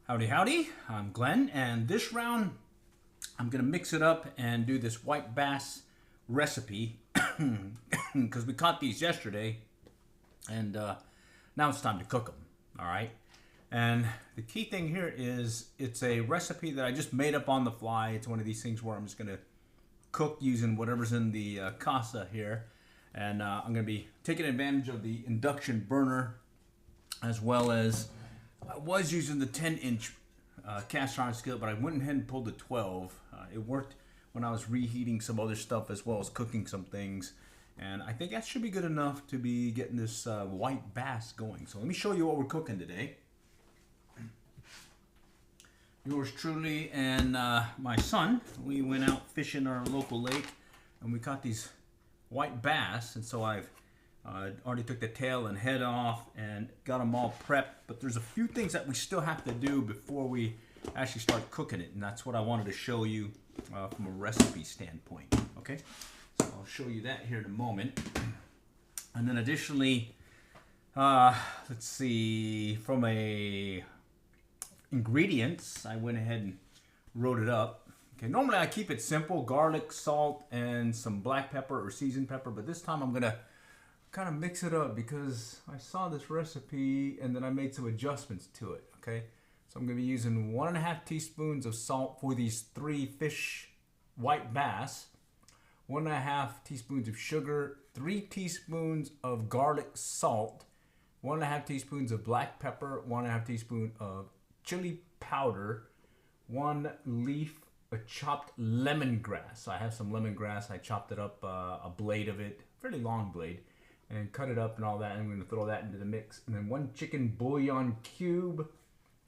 Howdy, howdy. I'm Glenn, and this round I'm gonna mix it up and do this white bass recipe because we caught these yesterday, and now it's time to cook them. All right. And the key thing here is it's a recipe that I just made up on the fly. It's one of these things where I'm just gonna cook using whatever's in the casa here, and I'm gonna be taking advantage of the induction burner, as well as I was using the 10-inch cast iron skillet, but I went ahead and pulled the 12. It worked when I was reheating some other stuff as well as cooking some things, and I think that should be good enough to be getting this white bass going. So let me show you what we're cooking today. Yours truly and my son, we went out fishing our local lake, and we caught these white bass, and so I've already took the tail and head off and got them all prepped, but there's a few things that we still have to do before we actually start cooking it, and that's what I wanted to show you from a recipe standpoint. Okay, so I'll show you that here in a moment. And then additionally, let's see, from a ingredients, I went ahead and wrote it up. Okay, normally I keep it simple: garlic, salt, and some black pepper or seasoned pepper, but this time I'm gonna kind of mix it up because I saw this recipe and then I made some adjustments to it. Okay, so I'm going to be using 1.5 teaspoons of salt for these 3 fish white bass, 1.5 teaspoons of sugar, 3 teaspoons of garlic salt, 1.5 teaspoons of black pepper, 1.5 teaspoon of chili powder, 1 leaf of chopped lemongrass. So I have some lemongrass. I chopped it up, a blade of it, fairly long blade, and cut it up and all that, and I'm going to throw that into the mix. And then 1 chicken bouillon cube,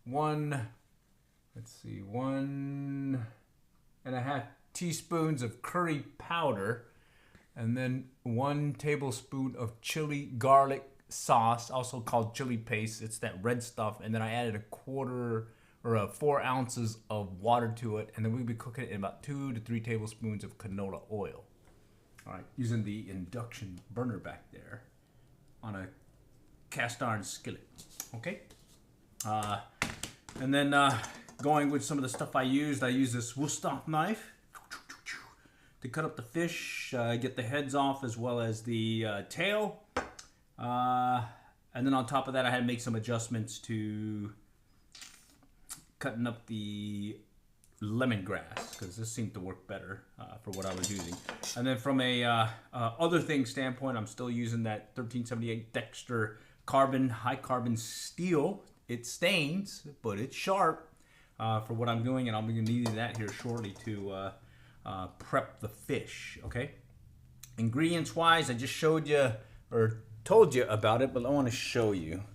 1.5 teaspoons of curry powder, and then 1 tablespoon of chili garlic sauce, also called chili paste. It's that red stuff. And then I added 4 ounces of water to it, and then we'll be cooking it in about 2 to 3 tablespoons of canola oil. All right, using the induction burner back there on a cast iron skillet. Okay, and then going with some of the stuff I used this Wusthof knife to cut up the fish, get the heads off as well as the tail, and then on top of that I had to make some adjustments to cutting up the lemongrass, because this seemed to work better for what I was using. And then from a other thing standpoint, I'm still using that 1378 Dexter high carbon steel. It stains, but it's sharp for what I'm doing, and I'm going to need that here shortly to prep the fish. Okay, ingredients wise, I just showed you or told you about it, but I want to show you.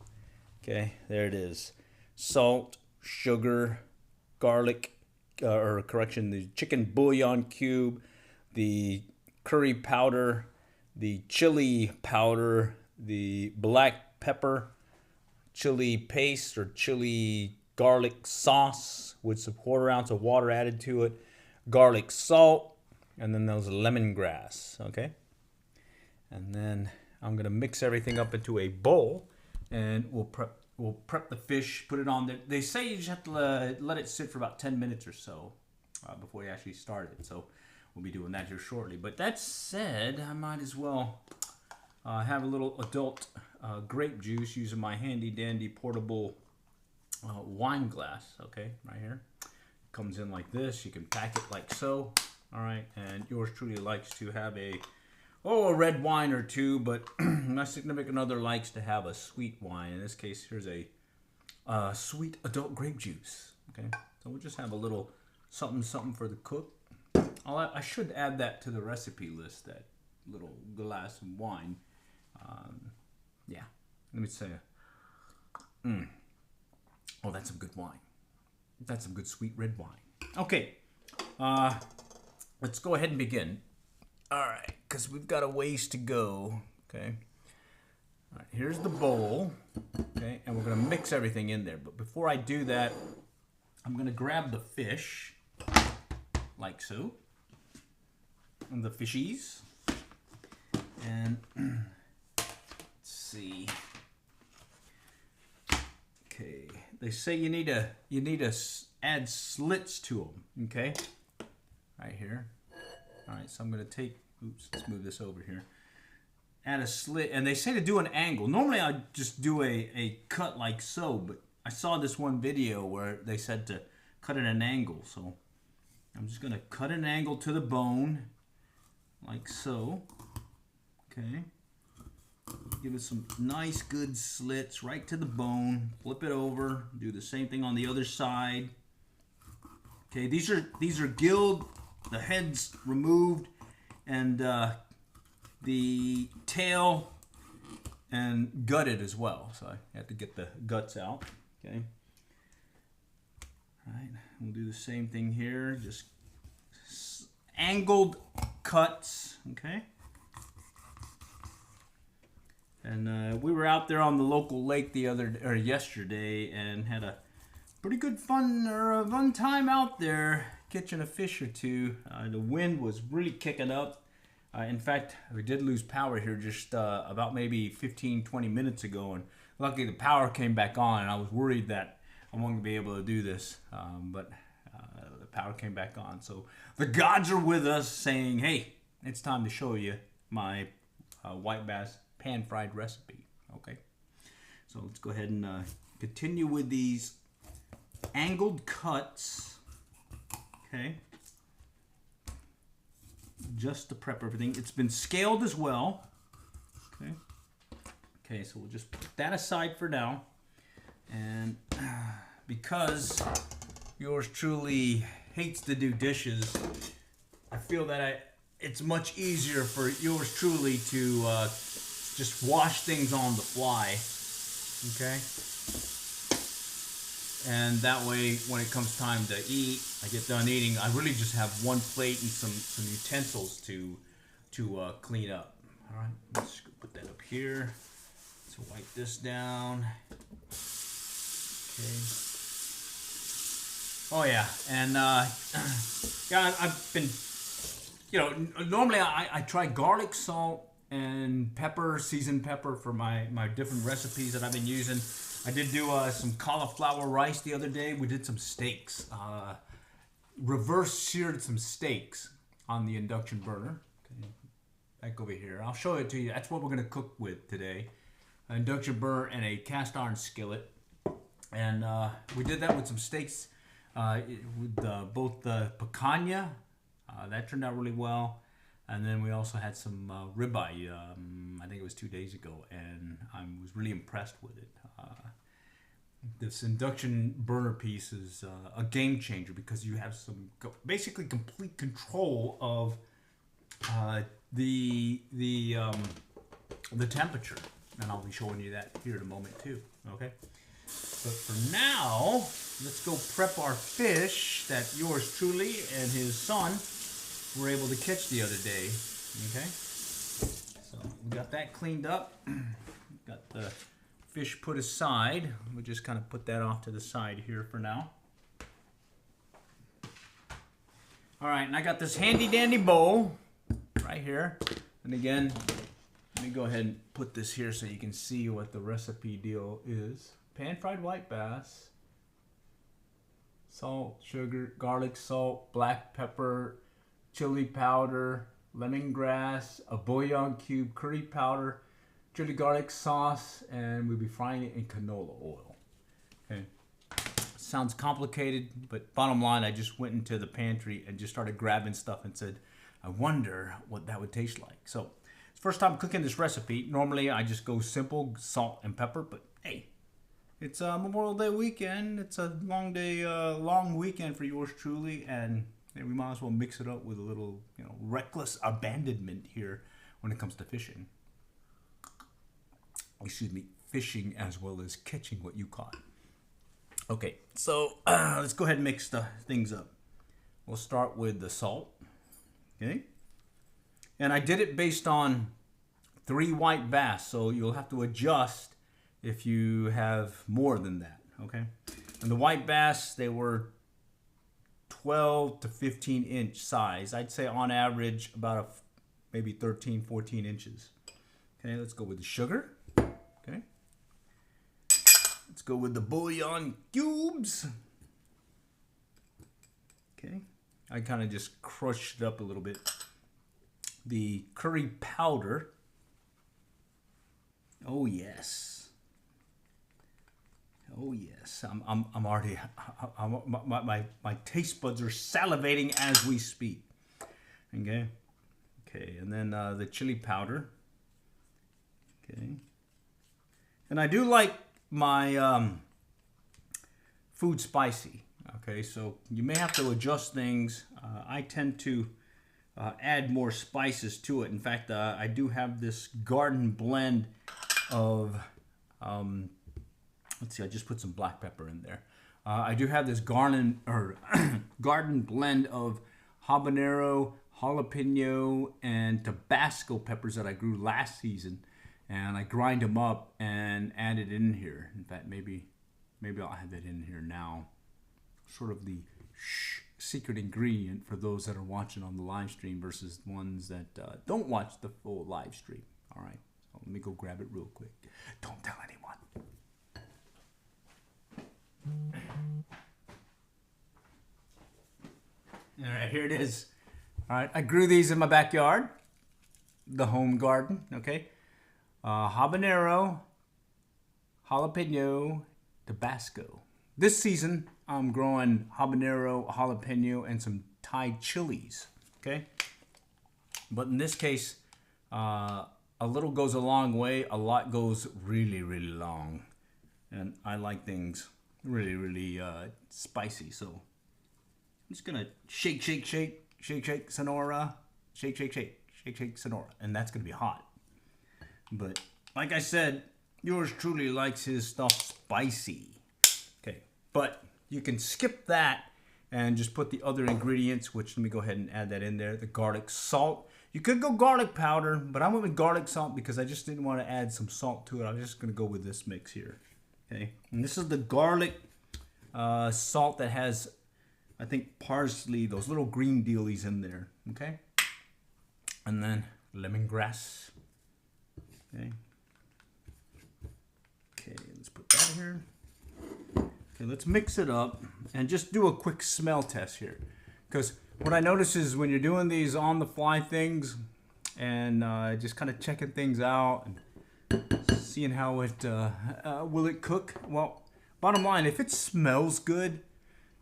Okay, there it is: salt, sugar, garlic, the chicken bouillon cube, the curry powder, the chili powder, the black pepper, chili paste or chili garlic sauce with some 1/4 ounce of water added to it, garlic salt, and then those lemongrass. Okay, and then I'm gonna mix everything up into a bowl, and we'll prep the fish, put it on there. They say you just have to let it sit for about 10 minutes or so before you actually start it. So we'll be doing that here shortly. But that said, I might as well have a little adult grape juice using my handy dandy portable wine glass. Okay, right here. Comes in like this. You can pack it like so. All right, and yours truly likes to have a red wine or two, but my significant other likes to have a sweet wine. In this case, here's a sweet adult grape juice. Okay, so we'll just have a little something for the cook. I should add that to the recipe list, that little glass of wine. Yeah, let me say, oh, that's some good wine. That's some good sweet red wine. Okay, let's go ahead and begin. All right, because we've got a ways to go. Okay. All right, here's the bowl. Okay, and we're gonna mix everything in there. But before I do that, I'm gonna grab the fish, like so, and the fishies, and let's see. Okay, they say you need to add slits to them. Okay, right here. All right, so I'm gonna take. Oops, let's move this over here. Add a slit, and they say to do an angle. Normally I just do a cut like so, but I saw this one video where they said to cut at an angle. So I'm just gonna cut an angle to the bone, like so. Okay. Give it some nice good slits right to the bone. Flip it over. Do the same thing on the other side. Okay, these are gilled, the head's removed, and the tail and gutted as well. So I have to get the guts out. Okay. All right, we'll do the same thing here. Just angled cuts. Okay. And we were out there on the local lake yesterday and had a pretty good fun time out there catching a fish or two. The wind was really kicking up. In fact, we did lose power here just about maybe 15-20 minutes ago, and luckily the power came back on, and I was worried that I wasn't going to be able to do this, but the power came back on. So the gods are with us saying, hey, it's time to show you my white bass pan-fried recipe. Okay, so let's go ahead and continue with these angled cuts. Okay, just to prep everything. It's been scaled as well. Okay, okay, so we'll just put that aside for now. And because yours truly hates to do dishes, I feel that it's much easier for yours truly to just wash things on the fly. Okay, and that way when it comes time to eat, I get done eating, I really just have one plate and some utensils to clean up. All right, let's put that up here. Let's wipe this down. Okay. Oh yeah, and yeah, I've been, normally I try garlic, salt, and pepper, seasoned pepper for my different recipes that I've been using. I did do some cauliflower rice the other day. We did some steaks, reverse seared some steaks on the induction burner. Okay, back over here. I'll show it to you. That's what we're gonna cook with today. An induction burner and a cast iron skillet. And we did that with some steaks, with both the picanha. That turned out really well. And then we also had some ribeye, I think it was 2 days ago, and I was really impressed with it. This induction burner piece is a game changer because you have some basically complete control of the temperature, and I'll be showing you that here in a moment too. Okay, but for now, let's go prep our fish that yours truly and his son were able to catch the other day. Okay, so we got that cleaned up. Got the fish put aside. We'll just kind of put that off to the side here for now. All right, and I got this handy dandy bowl right here. And again, let me go ahead and put this here so you can see what the recipe deal is. Pan-fried white bass, salt, sugar, garlic, salt, black pepper, chili powder, lemongrass, a bouillon cube, curry powder, chili garlic sauce, and we'll be frying it in canola oil. Okay. Sounds complicated, but bottom line, I just went into the pantry and just started grabbing stuff and said, I wonder what that would taste like. So, it's the first time cooking this recipe. Normally, I just go simple, salt and pepper, but hey, it's a Memorial Day weekend. It's a long day, long weekend for yours truly, and we might as well mix it up with a little, reckless abandonment here when it comes to fishing. Excuse me, fishing as well as catching what you caught. Okay, so let's go ahead and mix the things up. We'll start with the salt. Okay, and I did it based on 3 white bass, so you'll have to adjust if you have more than that. Okay, and the white bass, they were 12 to 15 inch size. I'd say on average about maybe 13, 14 inches. Okay, let's go with the sugar. Okay, Let's go with the bouillon cubes. Okay, I kind of just crushed it up a little bit. The curry powder. Oh yes. Oh yes. I'm already. My taste buds are salivating as we speak. Okay. Okay, and then the chili powder. Okay. And I do like my food spicy. Okay, so you may have to adjust things. I tend to add more spices to it. In fact, I do have this garden blend of, let's see, I just put some black pepper in there. I do have this garden blend of habanero, jalapeno, and Tabasco peppers that I grew last season. And I grind them up and add it in here. In fact, maybe I'll have it in here now. Sort of the secret ingredient for those that are watching on the live stream versus ones that don't watch the full live stream. All right, so let me go grab it real quick. Don't tell anyone. All right, here it is. All right, I grew these in my backyard, the home garden. Okay. Habanero, jalapeno, Tabasco. This season, I'm growing habanero, jalapeno, and some Thai chilies. Okay? But in this case, a little goes a long way. A lot goes really, really long. And I like things really, really spicy. So I'm just going to shake, shake, shake, shake, shake, Sonora. Shake, shake, shake, shake, shake, Sonora. And that's going to be hot. But like I said, yours truly likes his stuff spicy. Okay, but you can skip that and just put the other ingredients, which let me go ahead and add that in there. The garlic salt. You could go garlic powder, but I went with garlic salt because I just didn't want to add some salt to it. I'm just going to go with this mix here. Okay, and this is the garlic salt that has, I think, parsley, those little green dealies in there. Okay, and then lemongrass. Okay. Okay, let's put that here. Okay, let's mix it up and just do a quick smell test here. Because what I notice is when you're doing these on the fly things and just kind of checking things out and seeing how it will it cook. Well, bottom line, if it smells good,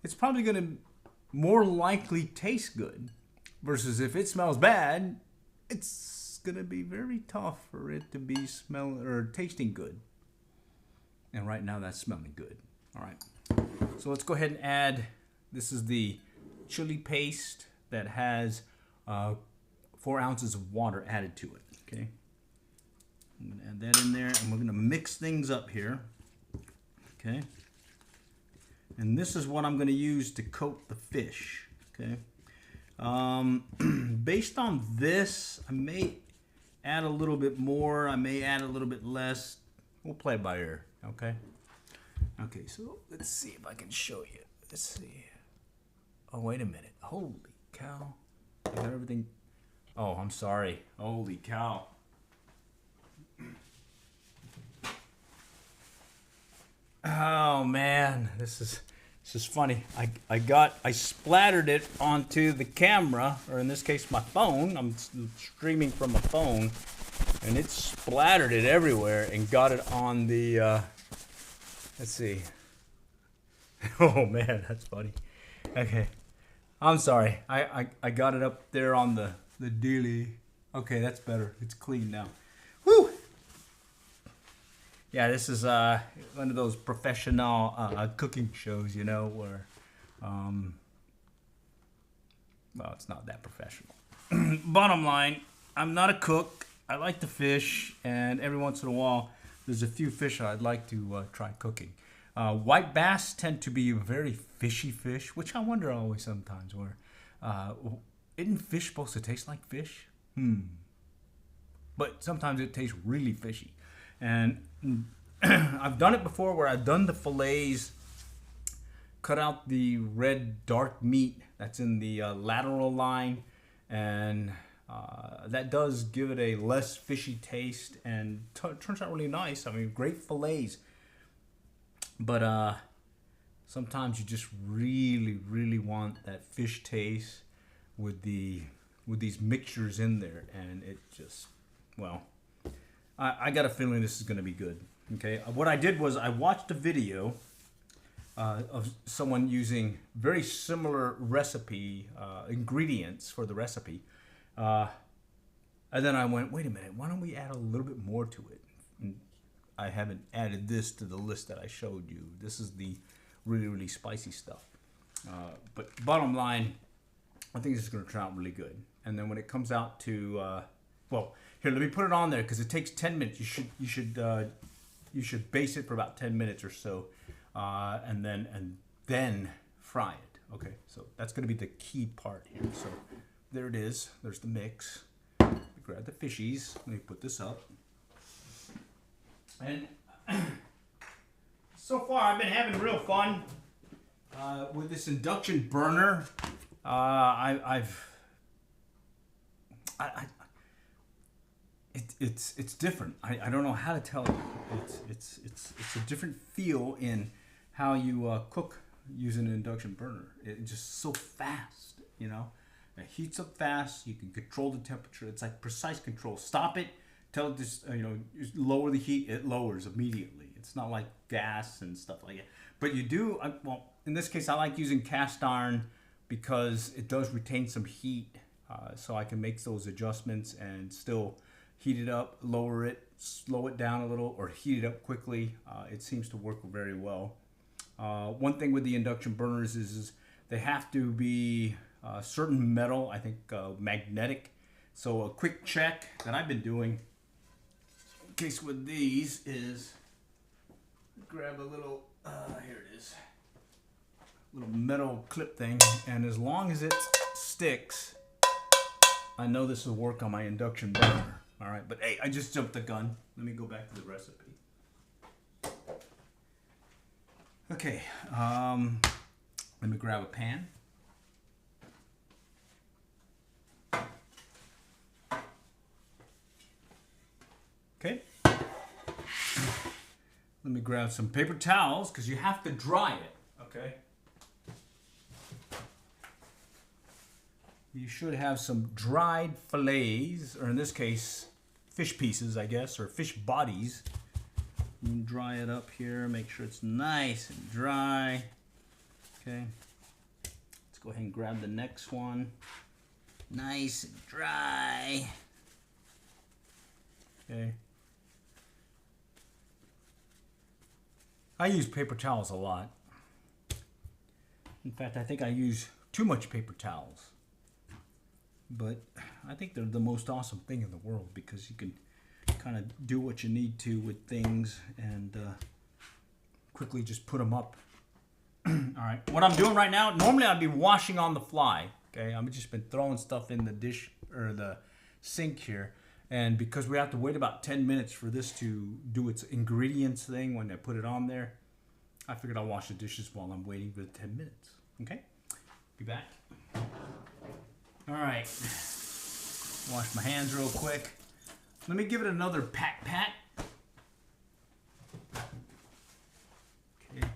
it's probably going to more likely taste good. Versus if it smells bad, it's gonna be very tough for it to be tasting good. And right now that's smelling good. All right, so let's go ahead and add, this is the chili paste that has 4 ounces of water added to it. Okay, I'm gonna add that in there and we're gonna mix things up here. Okay, and this is what I'm gonna use to coat the fish. Okay, based on this, I may add a little bit more, I may add a little bit less. We'll play it by ear, okay? Okay, so let's see if I can show you. Let's see. Oh, wait a minute. Holy cow. I got everything. Oh, I'm sorry. Holy cow. Oh, man. This is funny. I splattered it onto the camera, or in this case, my phone. I'm streaming from a phone, and it splattered it everywhere and got it on the. Let's see. Oh man, that's funny. Okay, I'm sorry. I got it up there on the dealie. Okay, that's better. It's clean now. Whew. Yeah, this is one of those professional cooking shows, you know, where, well, it's not that professional. Bottom line, I'm not a cook. I like to fish, and every once in a while, there's a few fish I'd like to try cooking. White bass tend to be a very fishy fish, which I wonder always sometimes where, isn't fish supposed to taste like fish? But sometimes it tastes really fishy. And I've done it before where I've done the fillets, cut out the red dark meat that's in the lateral line, and that does give it a less fishy taste and turns out really nice. I mean, great fillets. But sometimes you just really want that fish taste with these mixtures in there, and it just, well, I got a feeling this is going to be good. Okay, what I did was I watched a video of someone using very similar recipe ingredients for the recipe, and then I went, wait a minute, why don't we add a little bit more to it? And I haven't added this to the list that I showed you. This is the really spicy stuff. But bottom line, I think this is going to turn out really good. And then when it comes out to, well, here, let me put it on there because it takes 10 minutes. You should base it for about 10 minutes or so, and then fry it. Okay, so that's going to be the key part here. So there it is. There's the mix. Grab the fishies. Let me put this up. And so far, I've been having real fun with this induction burner. It's different. I don't know how to tell you. It's a different feel in how you cook using an induction burner. It's just so fast, you know. It heats up fast. You can control the temperature. It's like precise control. Stop it. Tell it just just lower the heat. It lowers immediately. It's not like gas and stuff like that. But you do well. In this case, I like using cast iron because it does retain some heat, so I can make those adjustments and still heat it up, lower it, slow it down a little, or heat it up quickly. It seems to work very well. One thing with the induction burners is they have to be certain metal, I think magnetic. So a quick check that I've been doing in case with these is grab a little, here it is, little metal clip thing, and as long as it sticks, I know this will work on my induction burner. All right, but hey, I just jumped the gun. Let me go back to the recipe. Okay, let me grab a pan. Okay. Let me grab some paper towels because you have to dry it, okay? You should have some dried fillets, or in this case, fish pieces, I guess, or fish bodies. You can dry it up here, make sure it's nice and dry. Okay. Let's go ahead and grab the next one. Nice and dry. Okay. I use paper towels a lot. In fact, I think I use too much paper towels. But I think they're the most awesome thing in the world because you can kind of do what you need to with things and quickly just put them up. All right, what I'm doing right now, normally I'd be washing on the fly. Okay, I've just been throwing stuff in the dish or the sink here. And because we have to wait about 10 minutes for this to do its ingredients thing when I put it on there, I figured I'll wash the dishes while I'm waiting for the 10 minutes. Okay, be back. All right, wash my hands real quick. Let me give it another pat. Okay.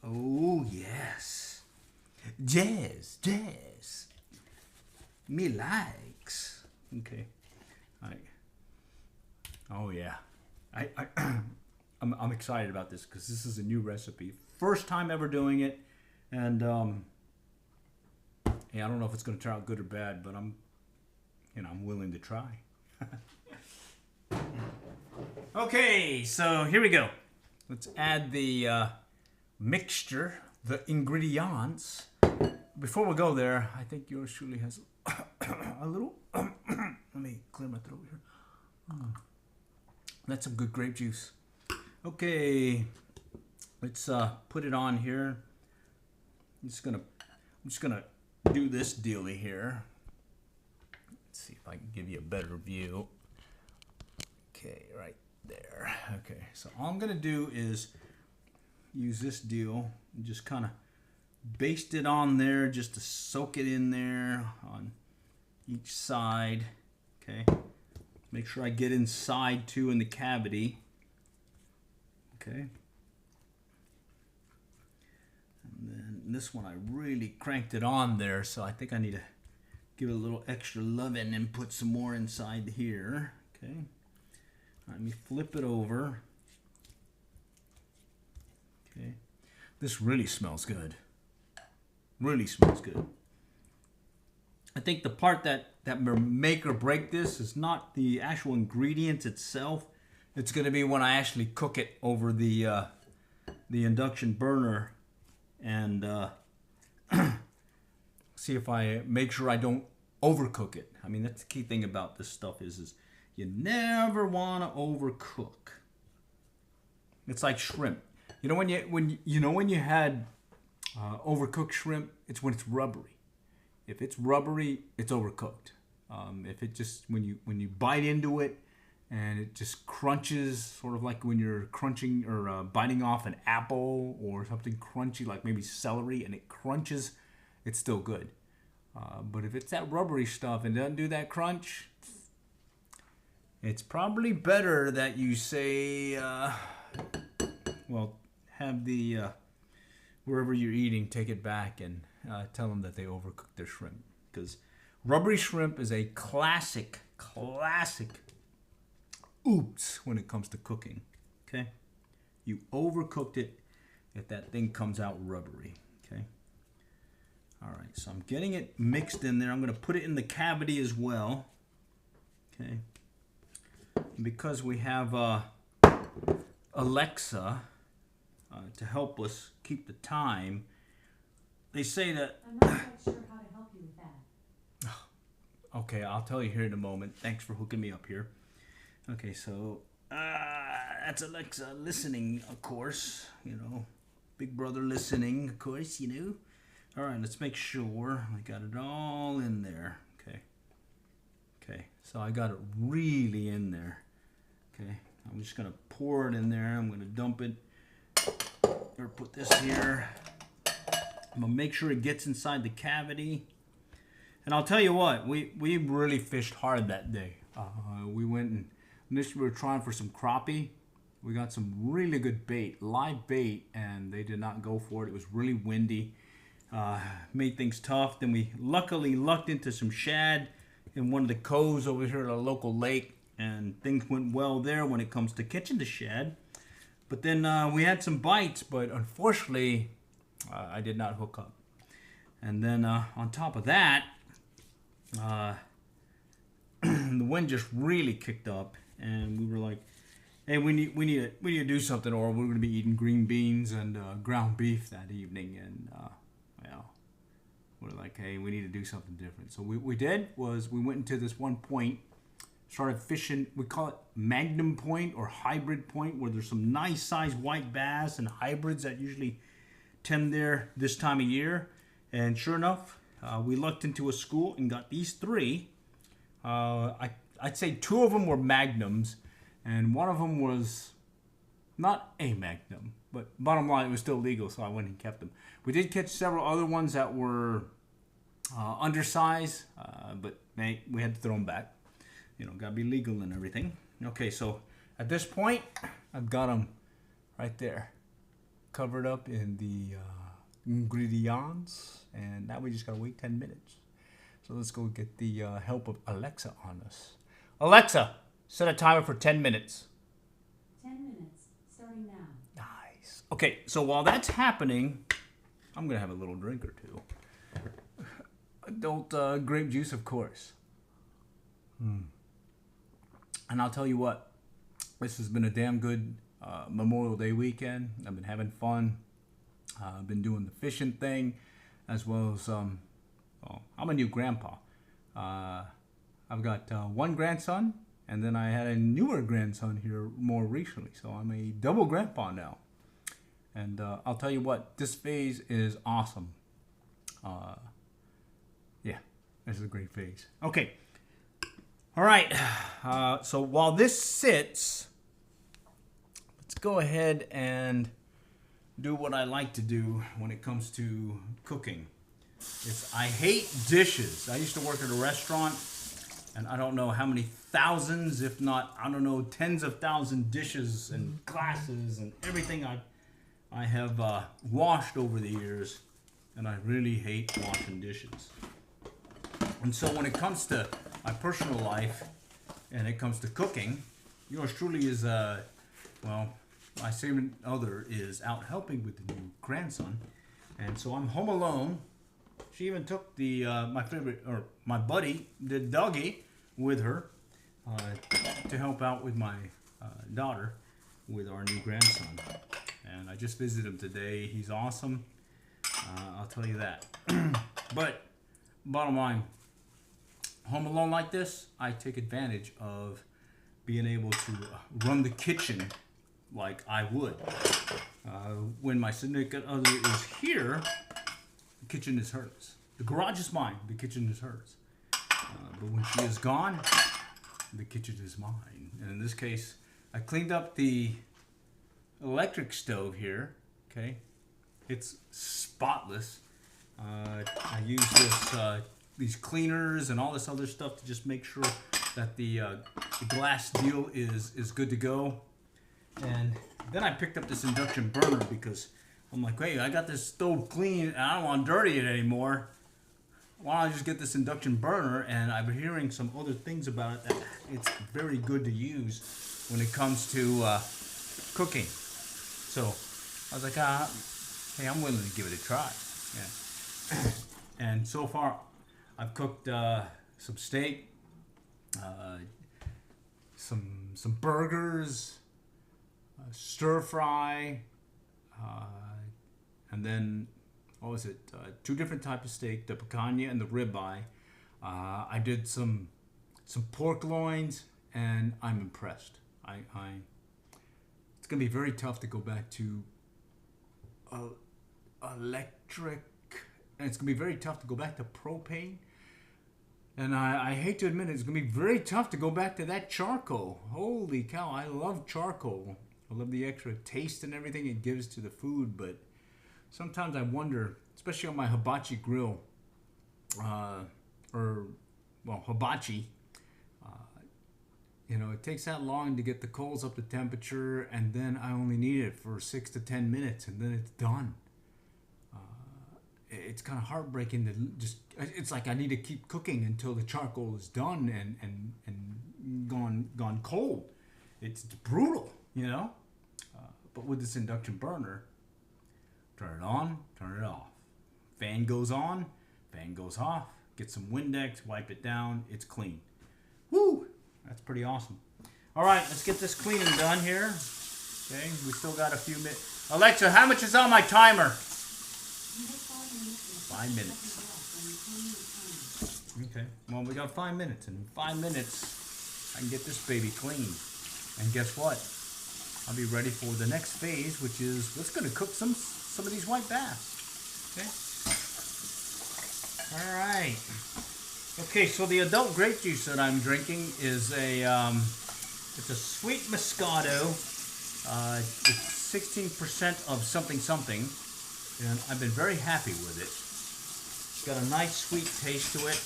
Oh, yes. Jazz. Me likes. Okay. All right. Oh, yeah. I'm excited about this because this is a new recipe. First time ever doing it. And, yeah, I don't know if it's going to turn out good or bad, but I'm willing to try. Okay, so here we go. Let's add the mixture, the ingredients. Before we go there, I think yours truly has a little. Let me clear my throat here. That's some good grape juice. Okay, let's put it on here. I'm just gonna do this dealie here. Let's see if I can give you a better view. Okay, right there. Okay, so all I'm gonna do is use this deal and just kind of baste it on there just to soak it in there on each side. Okay, make sure I get inside too in the cavity. Okay, And this one I really cranked it on there, so I think I need to give it a little extra loving and put some more inside here. Okay. Let me flip it over. Okay. This really smells good. Really smells good. I think the part that make or break this is not the actual ingredients itself. It's going to be when I actually cook it over the induction burner and see if I make sure I don't overcook it. I mean, that's the key thing about this stuff is you never want to overcook. It's like shrimp. You know when you had overcooked shrimp, it's when it's rubbery. If it's rubbery, it's overcooked. If it just when you bite into it and it just crunches, sort of like when you're crunching or biting off an apple or something crunchy, like maybe celery, and it crunches, it's still good. But if it's that rubbery stuff and doesn't do that crunch, it's probably better that you say, well, have the wherever you're eating, take it back and tell them that they overcooked their shrimp, because rubbery shrimp is a classic oops when it comes to cooking. Okay, you overcooked it if that thing comes out rubbery. Okay. All right, so I'm getting it mixed in there. I'm going to put it in the cavity as well. Okay. And because we have Alexa to help us keep the time, they say that... I'm not quite sure how to help you with that. Okay, I'll tell you here in a moment. Thanks for hooking me up here. Okay, so that's Alexa listening, of course. You know, Big Brother listening, of course, you know. All right, let's make sure I got it all in there. Okay. Okay, so I got it really in there. Okay, I'm just going to pour it in there. I'm going to dump it. Or put this here. I'm going to make sure it gets inside the cavity. And I'll tell you what, we really fished hard that day. We went and initially we were trying for some crappie. We got some really good bait, live bait, and they did not go for it. It was really windy. Made things tough. Then we luckily lucked into some shad in one of the coves over here at a local lake, and things went well there when it comes to catching the shad. But then we had some bites, but unfortunately I did not hook up. And then on top of that, the wind just really kicked up, and we were like, hey, we need to do something, or we're going to be eating green beans and ground beef that evening. And well, we're like, hey, we need to do something different. So we did was we went into this one point, started fishing. We call it Magnum Point or Hybrid Point, where there's some nice sized white bass and hybrids that usually tend there this time of year. And sure enough, we lucked into a school and got these three. I'd say two of them were magnums, and one of them was not a magnum. But bottom line, it was still legal, so I went and kept them. We did catch several other ones that were undersized, but we had to throw them back. You know, gotta be legal and everything. Okay, so at this point, I've got them right there, covered up in the ingredients, and now we just gotta wait 10 minutes. So let's go get the help of Alexa on us. Alexa, set a timer for 10 minutes. 10 minutes, starting now. Nice. Okay, so while that's happening, I'm gonna have a little drink or two. Adult grape juice, of course. And I'll tell you what, this has been a damn good Memorial Day weekend. I've been having fun. I've been doing the fishing thing, as well as, well, I'm a new grandpa. I've got one grandson, and then I had a newer grandson here more recently. So I'm a double grandpa now. And I'll tell you what, this phase is awesome. Yeah, this is a great phase. Okay. All right, so while this sits, let's go ahead and do what I like to do when it comes to cooking. I hate dishes. I used to work at a restaurant, and I don't know how many thousands, if not, I don't know, tens of thousands dishes and glasses and everything I have washed over the years. and I really hate washing dishes. And so when it comes to my personal life and it comes to cooking, yours truly is, well, my significant other is out helping with the new grandson. And so I'm home alone. She even took the my buddy, the doggy, with her to help out with my daughter with our new grandson. And I just visited him today. He's awesome. I'll tell you that. But bottom line, home alone like this, I take advantage of being able to run the kitchen like I would. When my significant other is here, the kitchen is hers. The garage is mine, the kitchen is hers. But when she is gone, the kitchen is mine. And in this case, I cleaned up the electric stove here, okay? It's spotless. I use these cleaners and all this other stuff to just make sure that the glass deal is good to go. And then I picked up this induction burner because I'm like, hey, I got this stove clean and I don't want to dirty it anymore. Why don't I just get this induction burner? And I've been hearing some other things about it that it's very good to use when it comes to cooking. So I was like, hey, I'm willing to give it a try. Yeah. And so far, I've cooked some steak, some burgers, stir fry, and then what was it? 2 different types of steak, the picanha and the ribeye. I did some pork loins, and I'm impressed. It's gonna be very tough to go back to electric, and it's gonna be very tough to go back to propane. And I hate to admit it, it's gonna be very tough to go back to that charcoal. Holy cow, I love charcoal. I love the extra taste and everything it gives to the food, but sometimes I wonder, especially on my hibachi grill, hibachi, it takes that long to get the coals up to temperature, and then I only need it for 6 to 10 minutes, and then it's done. It's kind of heartbreaking to it's like I need to keep cooking until the charcoal is done and gone cold. It's brutal, But with this induction burner, turn it on, turn it off. Fan goes on, fan goes off. Get some Windex, wipe it down. It's clean. Woo! That's pretty awesome. All right, let's get this cleaning done here. Okay, we still got a few minutes. Alexa, how much is on my timer? 5 minutes. Okay, well, we got 5 minutes. And in 5 minutes, I can get this baby clean. And guess what? I'll be ready for the next phase, which is let's going to cook some of these white bass. Okay. All right. Okay, so the adult grape juice that I'm drinking is it's a sweet Moscato. It's 16% of something, and I've been very happy with it. It's got a nice sweet taste to it.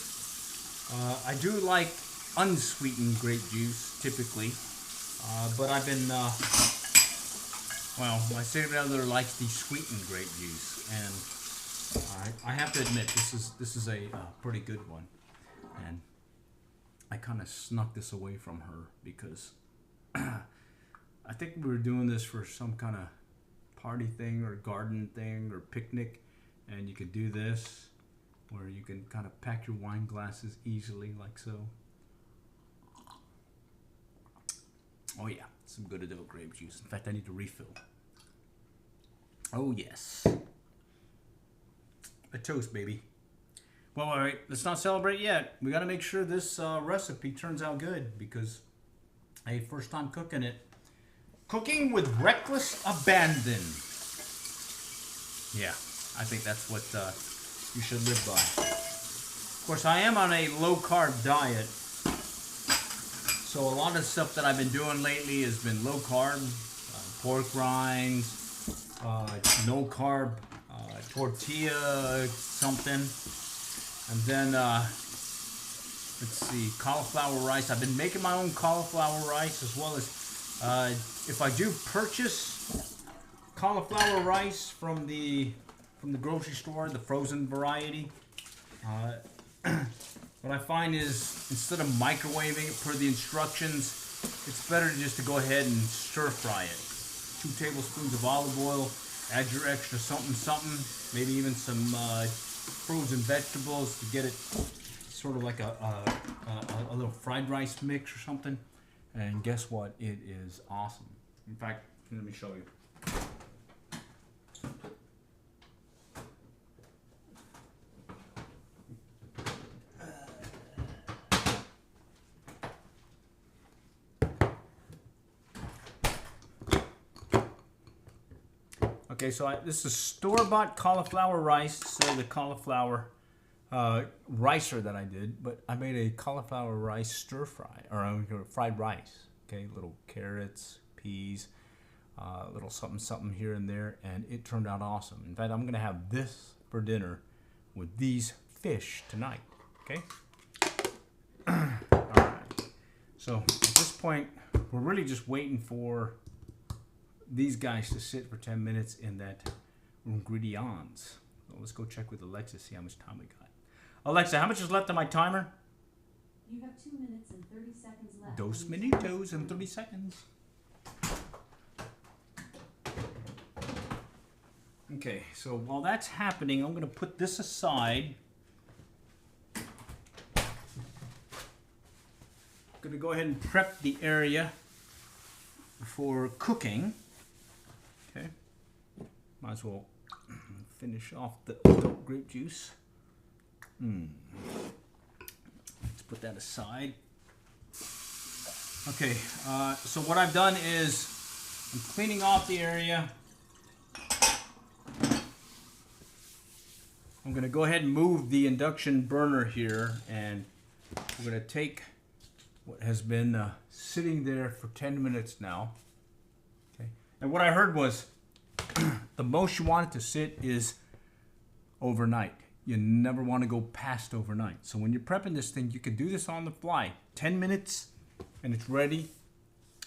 I do like unsweetened grape juice typically. But I've been, my significant other likes the sweetened grape juice, and I have to admit this is a pretty good one, and I kind of snuck this away from her because I think we were doing this for some kind of party thing or garden thing or picnic, and you could do this where you can kind of pack your wine glasses easily like so. Oh yeah, some good adult grape juice. In fact, I need to refill. Oh yes. A toast, baby. Well, all right, let's not celebrate yet. We got to make sure this recipe turns out good because, hey, first time cooking it. Cooking with reckless abandon. Yeah, I think that's what you should live by. Of course, I am on a low-carb diet. So a lot of stuff that I've been doing lately has been low carb, pork rinds, no carb, tortilla something, and then let's see, cauliflower rice. I've been making my own cauliflower rice as well as if I do purchase cauliflower rice from the from the grocery store, the frozen variety. What I find is instead of microwaving it per the instructions, it's better just to go ahead and stir fry it. 2 tablespoons of olive oil, add your extra something, maybe even some frozen vegetables to get it sort of like a little fried rice mix or something. And guess what? It is awesome. In fact, let me show you. Okay, so this is store-bought cauliflower rice. So the cauliflower ricer that I did, but I made a cauliflower rice stir fry, or fried rice. Okay, little carrots, peas, little something here and there, and it turned out awesome. In fact, I'm gonna have this for dinner with these fish tonight. Okay. All right. So at this point, we're really just waiting for these guys to sit for 10 minutes in that ingredients. So let's go check with Alexa, see how much time we got. Alexa, how much is left on my timer? You have 2 minutes and 30 seconds left. Dos minutos and 30 seconds. Okay, so while that's happening, I'm going to put this aside. I'm going to go ahead and prep the area for cooking. Okay, might as well finish off the adult grape juice. Let's put that aside. Okay, so what I've done is I'm cleaning off the area. I'm going to go ahead and move the induction burner here, and we're going to take what has been sitting there for 10 minutes now. Okay, and what I heard was the most you want it to sit is overnight. You never want to go past overnight. So when you're prepping this thing, you can do this on the fly. 10 minutes and it's ready,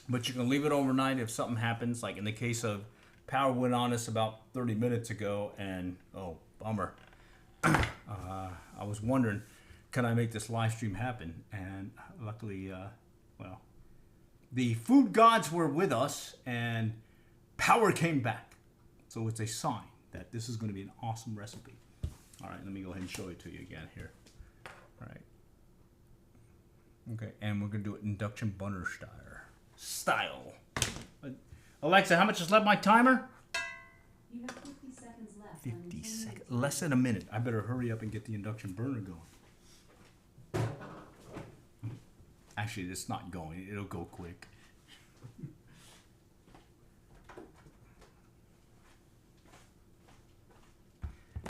but you can leave it overnight if something happens. Like in the case of power went on us about 30 minutes ago, and oh, bummer. I was wondering, can I make this live stream happen? And luckily, well, the food gods were with us and power came back. So it's a sign that this is going to be an awesome recipe. All right, let me go ahead and show it to you again here. All right. Okay, and we're going to do it induction burner style. Alexa, how much is left my timer? You have 50 seconds left. 50 seconds. Less than a minute. I better hurry up and get the induction burner going. Actually, it's not going. It'll go quick.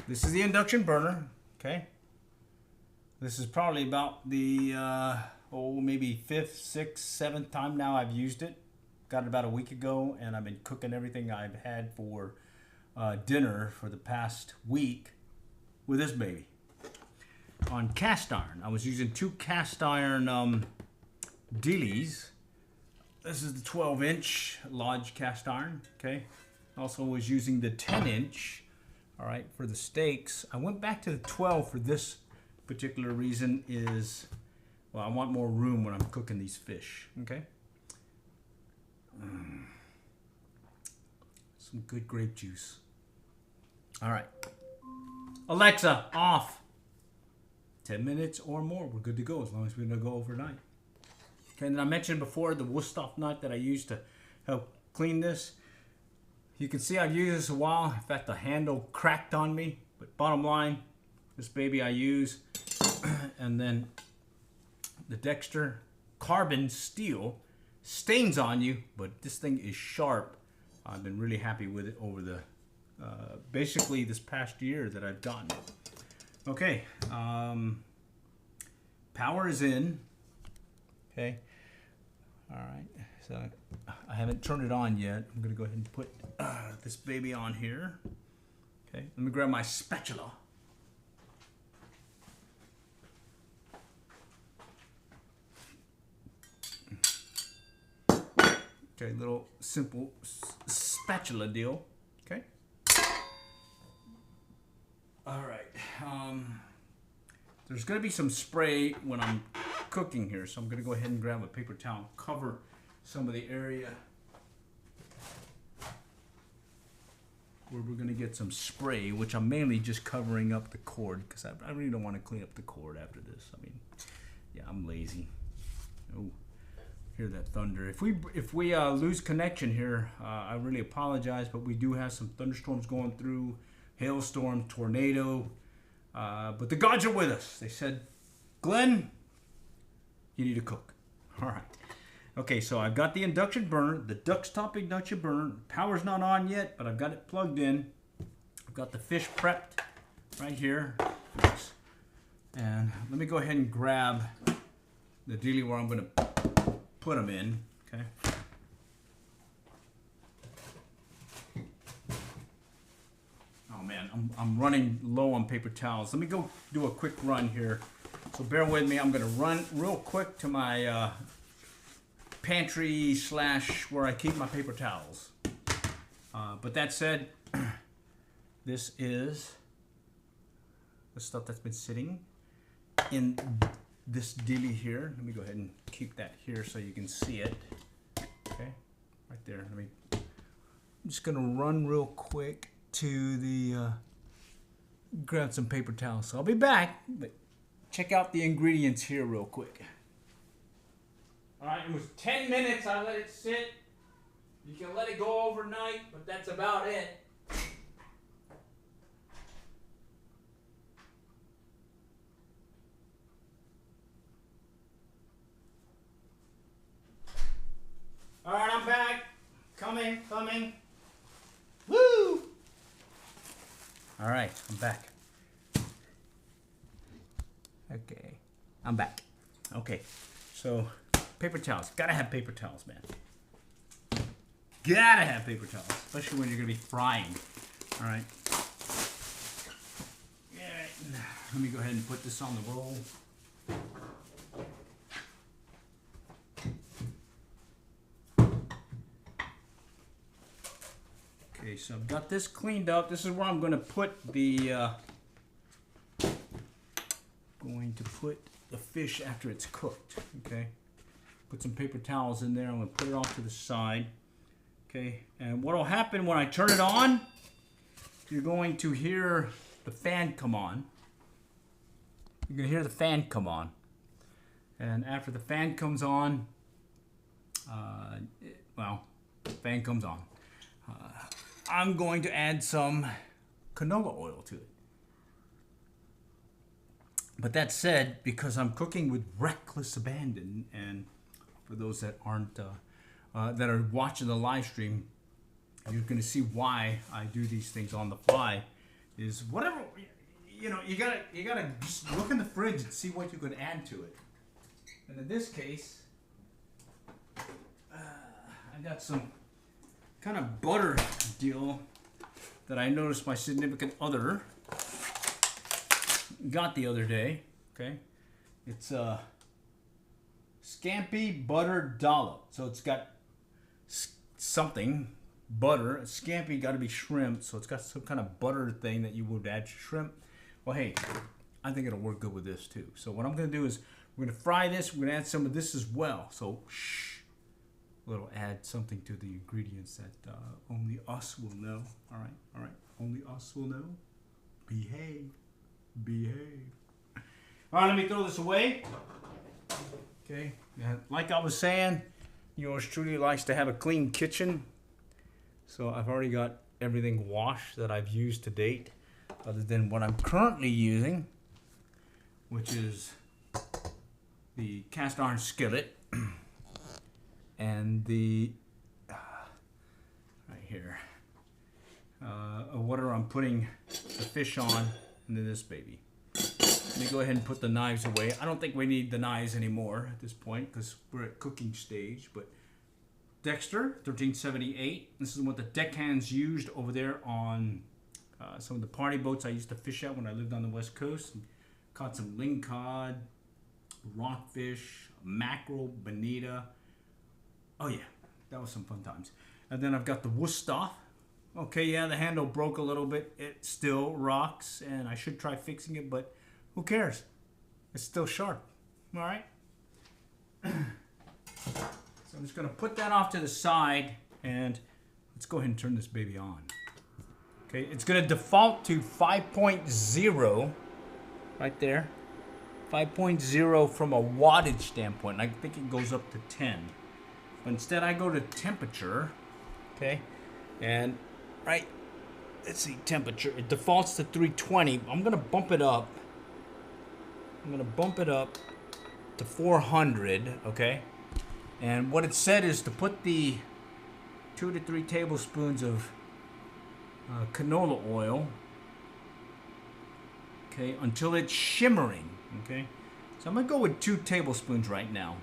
This is the induction burner, okay? This is probably about the, maybe 5th, 6th, 7th time now I've used it. Got it about a week ago, and I've been cooking everything I've had for dinner for the past week with this baby. On cast iron, I was using 2 cast iron dealies. This is the 12-inch Lodge cast iron, okay? Also was using the 10-inch. All right, for the steaks, I went back to the 12 for this particular reason is, well, I want more room when I'm cooking these fish, okay? Some good grape juice. All right. Alexa, off. 10 minutes or more, we're good to go as long as we're gonna go overnight. Okay, and I mentioned before the Wusthof nut that I used to help clean this. You can see I've used this a while. In fact, the handle cracked on me. But bottom line, this baby I use. And then the Dexter carbon steel stains on you, but this thing is sharp. I've been really happy with it over the, basically this past year that I've gotten it. Okay, power is in. Okay, all right. So I haven't turned it on yet. I'm gonna go ahead and put this baby on here. Okay, let me grab my spatula. Okay, little simple spatula deal. Okay. There's going to be some spray when I'm cooking here, so I'm going to go ahead and grab a paper towel, cover some of the area where we're going to get some spray, which I'm mainly just covering up the cord because I really don't want to clean up the cord after this. I mean, yeah, I'm lazy. Oh, hear that thunder. If we lose connection here, I really apologize, but we do have some thunderstorms going through, hailstorm, tornado. But the gods are with us. They said, Glenn, you need to cook. All right. Okay, so I've got the induction burner, the desktop induction burner. Power's not on yet, but I've got it plugged in. I've got the fish prepped right here. Oops. And let me go ahead and grab the dealie where I'm going to put them in. Okay. Oh man, I'm running low on paper towels. Let me go do a quick run here. So bear with me. I'm going to run real quick to my pantry / where I keep my paper towels. But that said, this is the stuff that's been sitting in this dealie here. Let me go ahead and keep that here so you can see it. Okay, right there. I'm just going to run real quick to the grab some paper towels. So I'll be back, but check out the ingredients here real quick. All right, it was 10 minutes I let it sit. You can let it go overnight, but that's about it. All right, I'm back. Coming. Woo! All right, I'm back. Okay, I'm back. Okay, so paper towels. Gotta have paper towels, man. Gotta have paper towels, especially when you're gonna be frying. All right. Yeah. Let me go ahead and put this on the roll. Okay, so I've got this cleaned up. This is where I'm gonna put the fish after it's cooked. Okay. Put some paper towels in there. I'm going to put it off to the side. Okay, and what will happen when I turn it on, you're going to hear the fan come on. You're going to hear the fan come on. And after the fan comes on, the fan comes on. I'm going to add some canola oil to it. But that said, because I'm cooking with reckless abandon, and for those that aren't that are watching the live stream, you're going to see why I do these things on the fly. Is whatever you gotta just look in the fridge and see what you could add to it. And in this case, I got some kind of butter deal that I noticed my significant other got the other day. Okay, it's a scampi butter dollop. So it's got something butter. Scampi got to be shrimp, so it's got some kind of butter thing that you would add to shrimp. Well, hey, I think it'll work good with this too. So what I'm going to do is we're going to fry this. We're going to add some of this as well. So shh, we'll add something to the ingredients that only us will know. All right, only us will know. Behave. All right, let me throw this away. Okay, like I was saying, yours truly likes to have a clean kitchen. So I've already got everything washed that I've used to date, other than what I'm currently using, which is the cast iron skillet and the right here water I'm putting the fish on into this baby. Let me go ahead and put the knives away. I don't think we need the knives anymore at this point because we're at cooking stage. But Dexter 1378. This is what the deckhands used over there on some of the party boats I used to fish at when I lived on the West Coast. Caught some lingcod, rockfish, mackerel, bonita. Oh yeah, that was some fun times. And then I've got the Wusthof Okay, yeah, the handle broke a little bit. It still rocks, and I should try fixing it, but who cares? It's still sharp. All right. So I'm just going to put that off to the side, and let's go ahead and turn this baby on. Okay, it's going to default to 5.0 right there. 5.0 from a wattage standpoint. I think it goes up to 10. But instead I go to temperature. Okay, and right, let's see, temperature. It defaults to 320. I'm going to bump it up. I'm going to bump it up to 400, okay? And what it said is to put the 2 to 3 tablespoons of canola oil, okay, until it's shimmering, okay? So I'm going to go with 2 tablespoons right now.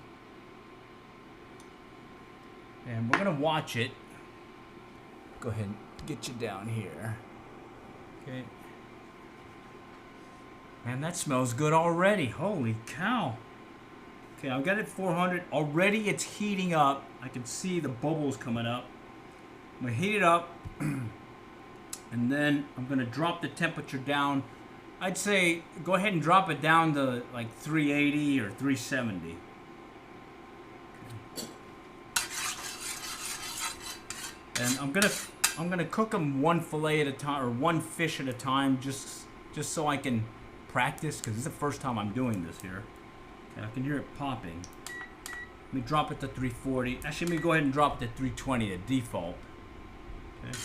And we're going to watch it. Go ahead and get you down here. Okay. Man, that smells good already. Holy cow. Okay, I've got it 400. Already it's heating up. I can see the bubbles coming up. I'm going to heat it up. And then I'm going to drop the temperature down. I'd say go ahead and drop it down to like 380 or 370. And I'm gonna cook them one fillet at a time, or one fish at a time, just so I can practice, because this is the first time I'm doing this here. Okay, I can hear it popping. Let me drop it to 340. Actually, let me go ahead and drop it to 320 at default. Okay.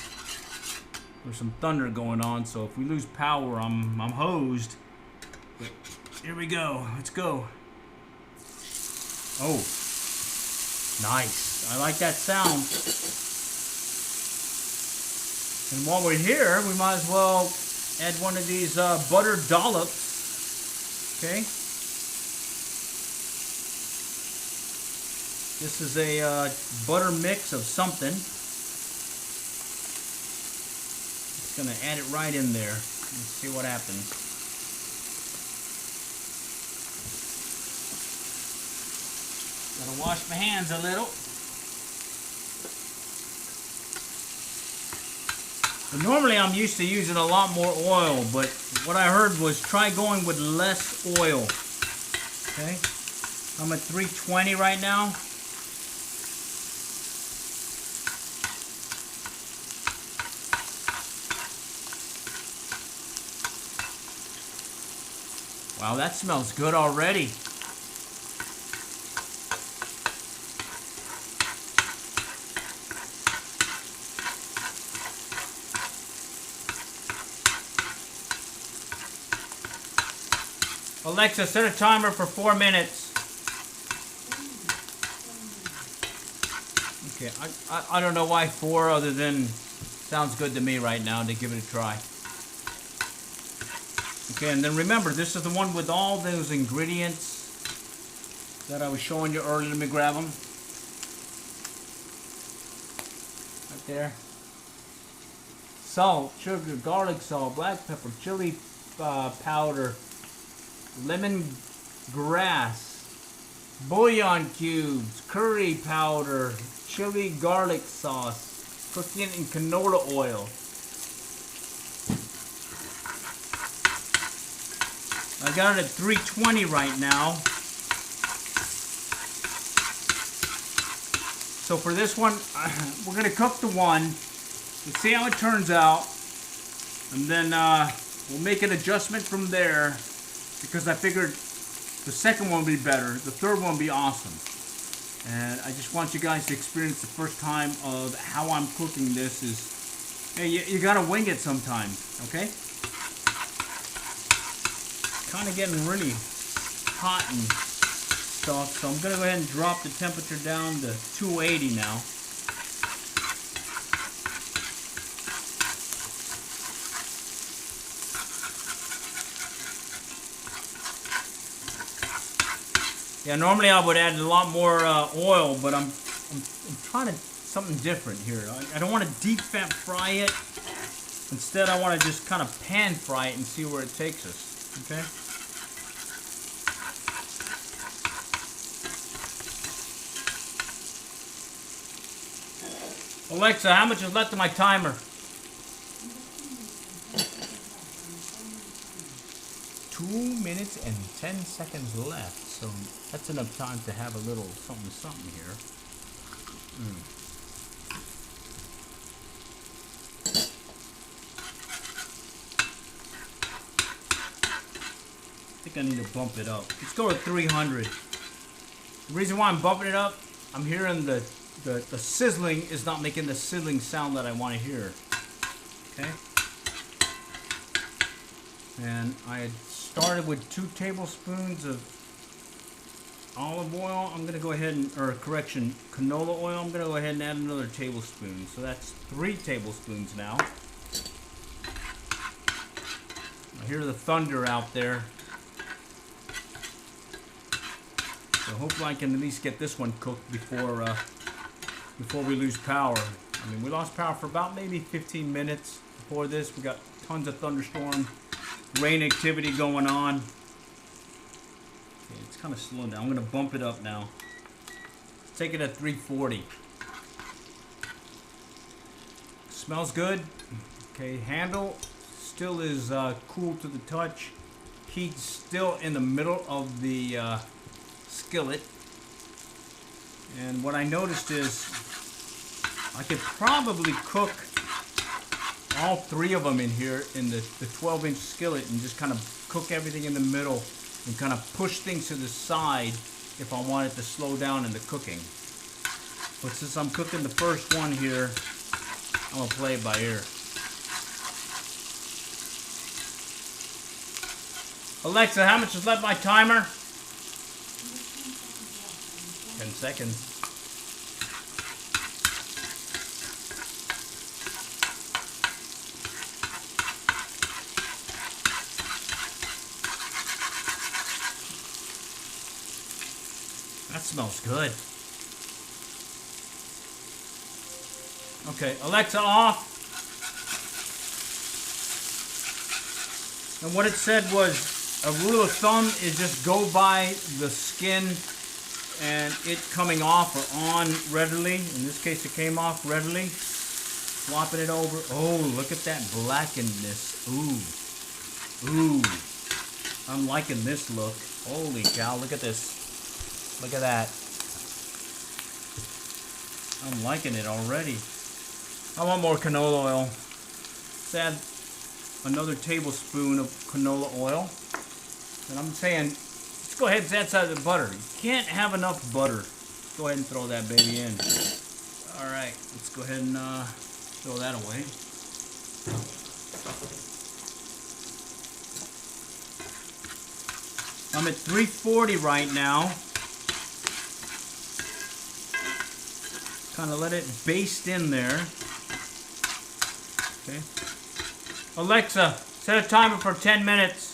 There's some thunder going on, so if we lose power, I'm hosed. But here we go. Let's go. Oh, nice. I like that sound. And while we're here, we might as well add one of these butter dollops. Okay. This is a butter mix of something. Just gonna add it right in there. Let's see what happens. Gotta wash my hands a little. But normally I'm used to using a lot more oil, but what I heard was try going with less oil. Okay, I'm at 320 right now. Wow, that smells good already. Alexa, set a timer for 4 minutes. Okay, I don't know why 4, other than sounds good to me right now to give it a try. Okay, and then remember, this is the one with all those ingredients that I was showing you earlier. Let me grab them. Right there. Salt, sugar, garlic salt, black pepper, chili powder, lemon grass, bouillon cubes, curry powder, chili garlic sauce, cooking in canola oil. I got it at 320 right now. So for this one, we're going to cook the one. Let's see how it turns out. And then we'll make an adjustment from there, because I figured the second one would be better. The third one would be awesome. And I just want you guys to experience the first time of how I'm cooking this. Is, hey, you got to wing it sometimes, okay? Kind of getting really hot and stuff, so I'm going to go ahead and drop the temperature down to 280 now. Yeah, normally I would add a lot more oil, but I'm trying something different here. I don't want to deep fat fry it. Instead, I want to just kind of pan fry it and see where it takes us. Okay. Alexa, how much is left of my timer? 2 minutes and 10 seconds left, so that's enough time to have a little something here. I think I need to bump it up. Let's go to 300. The reason why I'm bumping it up, I'm hearing the sizzling is not making the sizzling sound that I want to hear. Okay? And I had started with 2 tablespoons of olive oil. I'm going to go ahead and, or correction, canola oil. I'm going to go ahead and add another tablespoon. So that's 3 tablespoons now. I hear the thunder out there. So hopefully I can at least get this one cooked before we lose power. I mean, we lost power for about maybe 15 minutes before this. We got tons of thunderstorm, rain activity going on. Okay, it's kind of slowing down. I'm going to bump it up now. Take it at 340. Smells good. Okay, handle still is cool to the touch. Heat's still in the middle of the skillet. And what I noticed is I could probably cook all 3 of them in here in the 12-inch skillet and just kind of cook everything in the middle and kind of push things to the side if I wanted to slow down in the cooking. But since I'm cooking the first one here, I'm going to play it by ear. Alexa, how much is left my timer? 10 seconds. That smells good. Okay, Alexa off. And what it said was, a rule of thumb is just go by the skin and it coming off or on readily. In this case, it came off readily. Swapping it over. Oh, look at that blackenedness. Ooh. Ooh. I'm liking this look. Holy cow, look at this. Look at that. I'm liking it already. I want more canola oil. Let's add another tablespoon of canola oil. And I'm saying, let's go ahead and add some of the butter. You can't have enough butter. Go ahead and throw that baby in. Alright, let's go ahead and throw that away. I'm at 340 right now. Kind of let it baste in there. Okay. Alexa, set a timer for 10 minutes.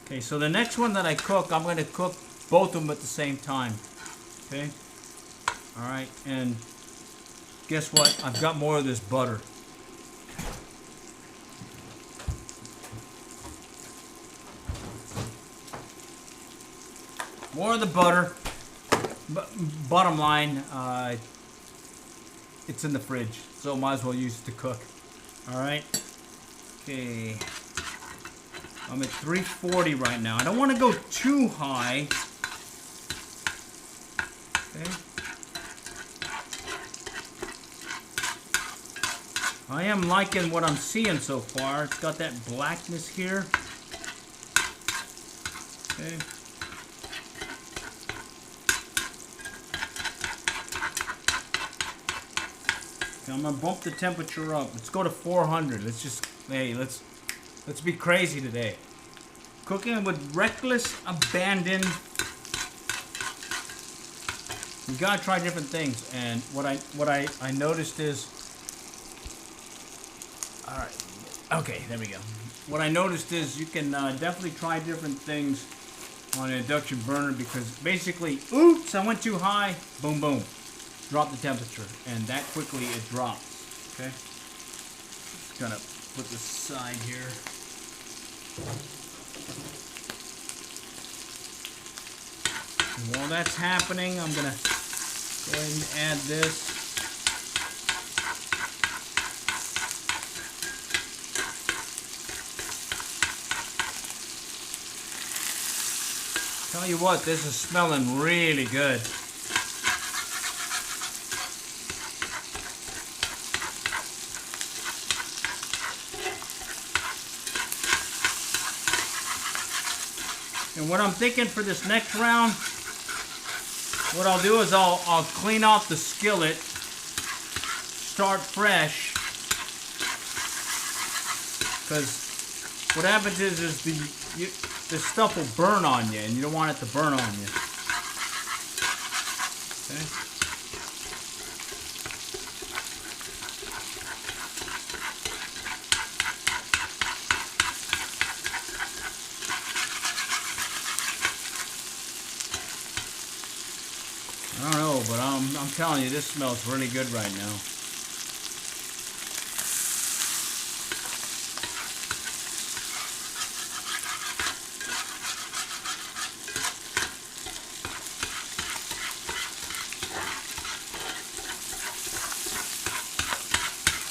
Okay, so the next one that I cook, I'm going to cook both of them at the same time. Okay? Alright, and guess what? I've got more of this butter. More of the butter. Bottom line, it's in the fridge, so might as well use it to cook. Alright? Okay. I'm at 340 right now. I don't want to go too high. Okay. I am liking what I'm seeing so far. It's got that blackness here. Okay. Okay, I'm gonna bump the temperature up. Let's go to 400. Let's just, hey, let's be crazy today. Cooking with reckless abandon. You gotta try different things. And what I noticed is, all right, okay, there we go. What I noticed is you can definitely try different things on an induction burner because basically, oops, I went too high. Boom, boom, drop the temperature, and that quickly it drops. Okay, just gonna put this aside here. And while that's happening, I'm gonna go ahead and add this. Tell you what, this is smelling really good. And what I'm thinking for this next round, what I'll do is I'll clean off the skillet, start fresh, because what happens is this stuff will burn on you, and you don't want it to burn on you. Okay. I don't know, but I'm telling you, this smells really good right now.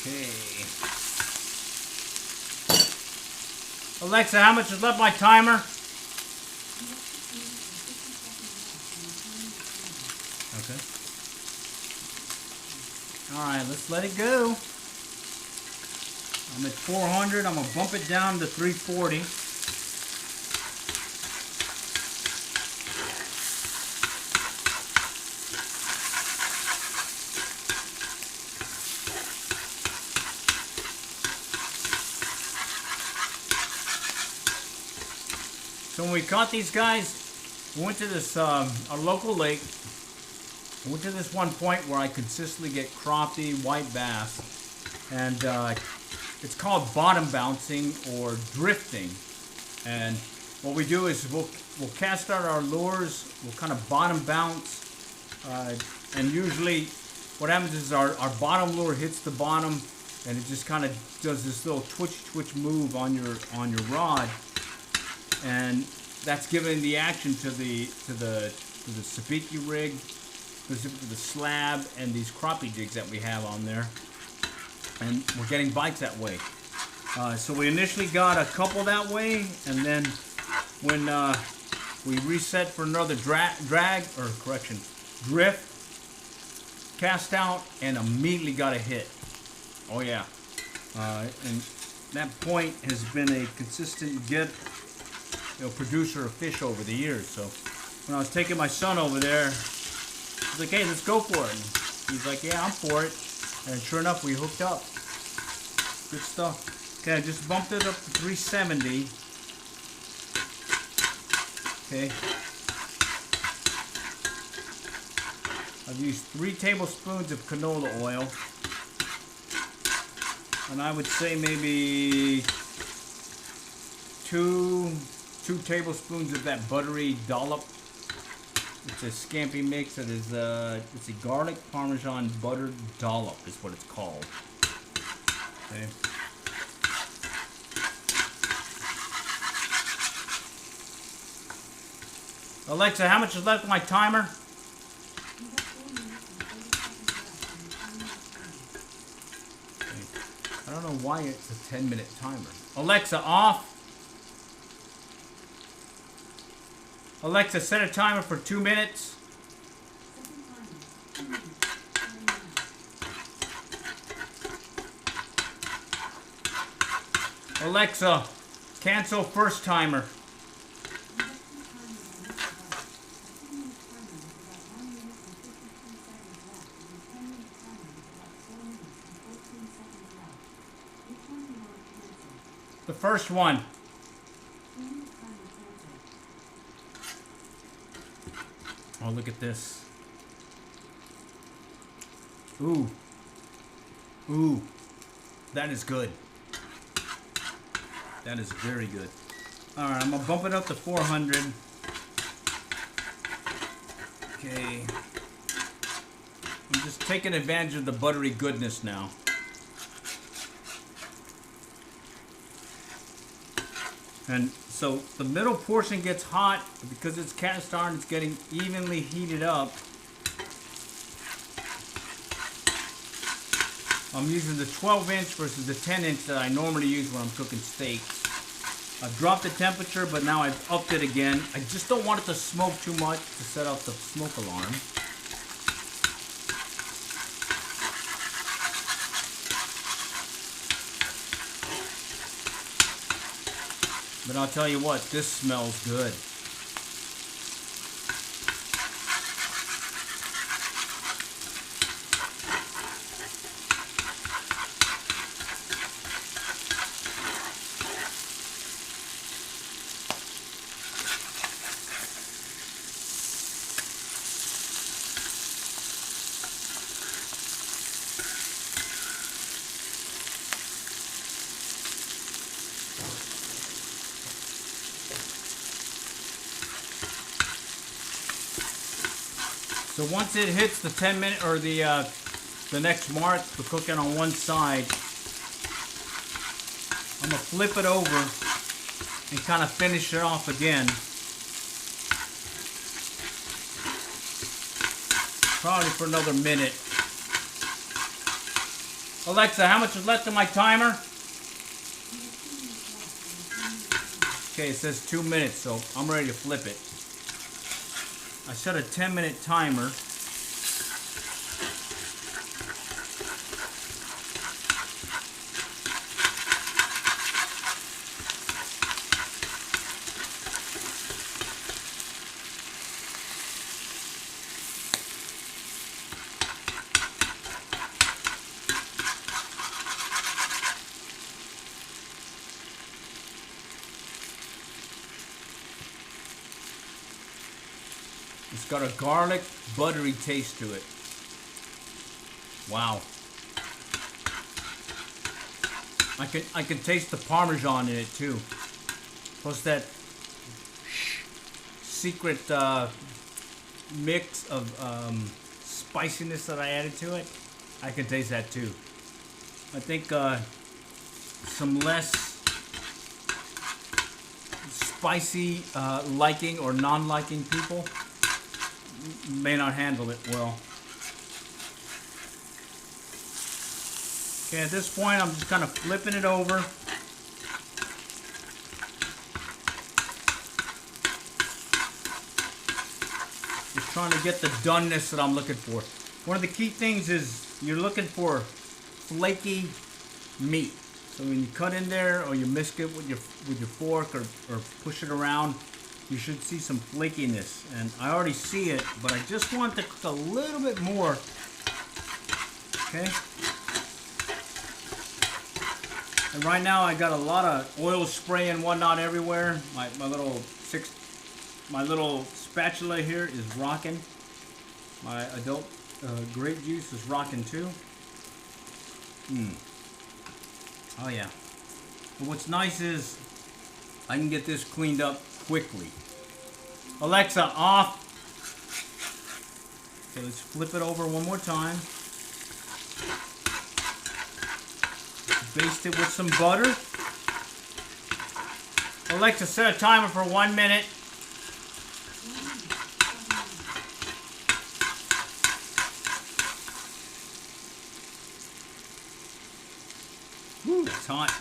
Okay. Alexa, how much is left my timer? Okay. Alright, let's let it go. I'm at 400. I'm going to bump it down to 340. So when we caught these guys, we went to this, a local lake. I went to this one point where I consistently get crappie, white bass, and it's called bottom bouncing or drifting. And what we do is we'll cast out our lures, we'll kind of bottom bounce, and usually what happens is our bottom lure hits the bottom, and it just kind of does this little twitch move on your rod, and that's giving the action to the sabiki rig, specifically the slab and these crappie jigs that we have on there, and we're getting bites that way. So we initially got a couple that way, and then when we reset for another drift, cast out, and immediately got a hit. Oh yeah, and that point has been a consistent producer of fish over the years. So when I was taking my son over there, I was like, hey, let's go for it. And he's like, yeah, I'm for it. And sure enough, we hooked up. Good stuff. Okay, I just bumped it up to 370. Okay. I've used 3 tablespoons of canola oil. And I would say maybe two tablespoons of that buttery dollop. It's a scampi mix that is it's a garlic parmesan buttered dollop is what it's called. Okay. Alexa, how much is left of my timer? Okay. I don't know why it's a 10-minute timer. Alexa, off. Alexa, set a timer for 2 minutes. Alexa, cancel first timer. The first one. Oh, look at this. Ooh. Ooh. That is good. That is very good. Alright, I'm going to bump it up to 400. Okay. I'm just taking advantage of the buttery goodness now. And so the middle portion gets hot because it's cast iron, it's getting evenly heated up. I'm using the 12-inch versus the 10-inch that I normally use when I'm cooking steaks. I've dropped the temperature, but now I've upped it again. I just don't want it to smoke too much to set off the smoke alarm. But I'll tell you what, this smells good. So once it hits the 10-minute or the next mark for cooking on one side, I'm gonna flip it over and kind of finish it off again. Probably for another minute. Alexa, how much is left in my timer? Okay, it says 2 minutes, so I'm ready to flip it. I set a 10-minute timer. It's got a garlic, buttery taste to it. Wow. I can taste the Parmesan in it too. Plus that secret mix of spiciness that I added to it. I can taste that too. I think some less spicy liking or non-liking people may not handle it well. Okay, at this point I'm just kind of flipping it over. Just trying to get the doneness that I'm looking for. One of the key things is you're looking for flaky meat. So when you cut in there or you whisk it with your fork or push it around, you should see some flakiness, and I already see it, but I just want to cook a little bit more. Okay. And right now I got a lot of oil spray and whatnot everywhere. My little spatula here is rocking. My adult grape juice is rocking too. Oh yeah. But what's nice is I can get this cleaned up quickly. Alexa, off. Okay, let's flip it over one more time. Baste it with some butter. Alexa, set a timer for 1 minute. Woo, it's hot.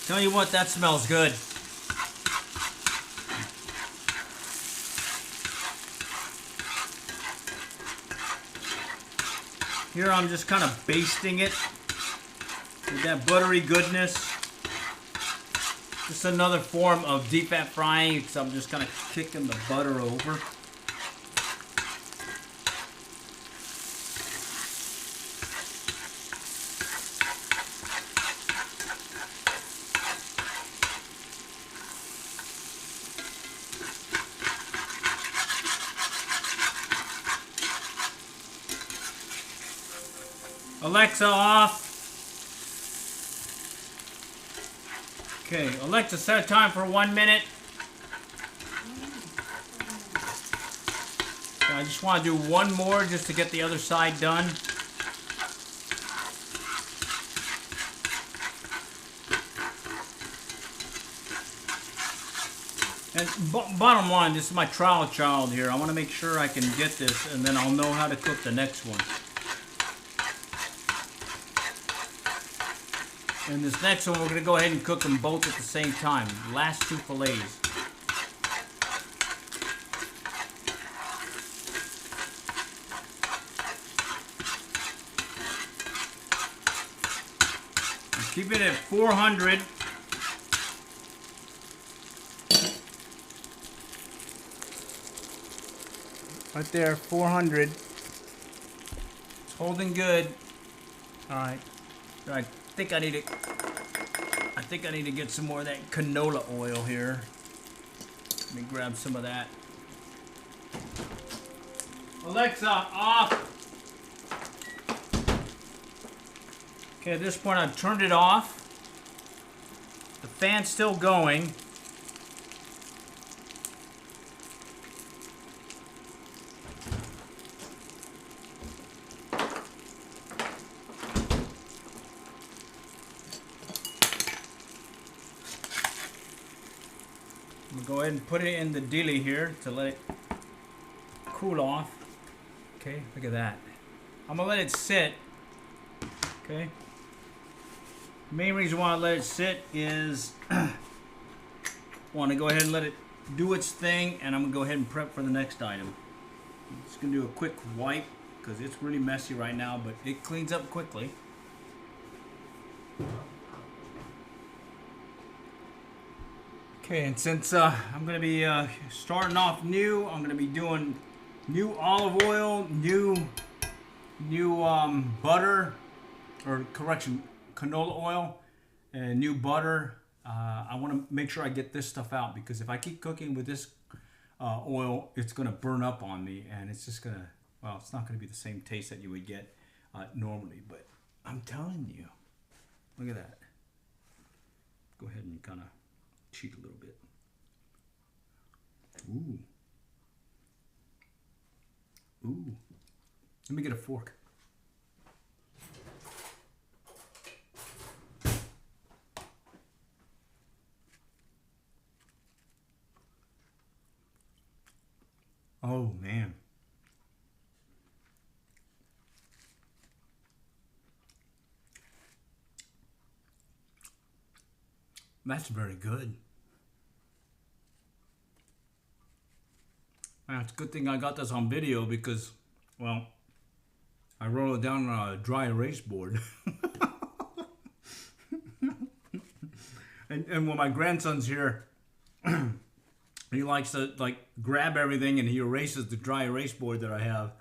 Tell you what, that smells good. Here I'm just kind of basting it with that buttery goodness. Just another form of deep fat frying, because I'm just kind of kicking the butter over. Alexa, off. Okay, Alexa, set a time for 1 minute. Okay, I just want to do one more just to get the other side done. And bottom line, this is my trial child here. I want to make sure I can get this, and then I'll know how to cook the next one. And this next one, we're going to go ahead and cook them both at the same time. Last 2 fillets. Keep it at 400. Right there, 400. It's holding good. All right. I think I need to get some more of that canola oil here. Let me grab some of that. Alexa, off. Okay, at this point I've turned it off. The fan's still going. I'm gonna go ahead and put it in the dilly here to let it cool off. Okay, look at that. I'm gonna let it sit. Okay. Main reason why I let it sit is want to go ahead and let it do its thing, and I'm gonna go ahead and prep for the next item. I'm just gonna do a quick wipe because it's really messy right now, but it cleans up quickly. Okay, and since I'm gonna be starting off new, I'm gonna be doing new olive oil, new butter, or correction, canola oil, and new butter. I want to make sure I get this stuff out, because if I keep cooking with this oil, it's going to burn up on me, and it's just going to, well, it's not going to be the same taste that you would get normally. But I'm telling you, look at that. Go ahead and kind of cheat a little bit. Ooh. Ooh. Let me get a fork. Oh, man. That's very good. Well, it's a good thing I got this on video because, well, I roll it down on a dry erase board. and when my grandson's here, he likes to like grab everything and he erases the dry erase board that I have.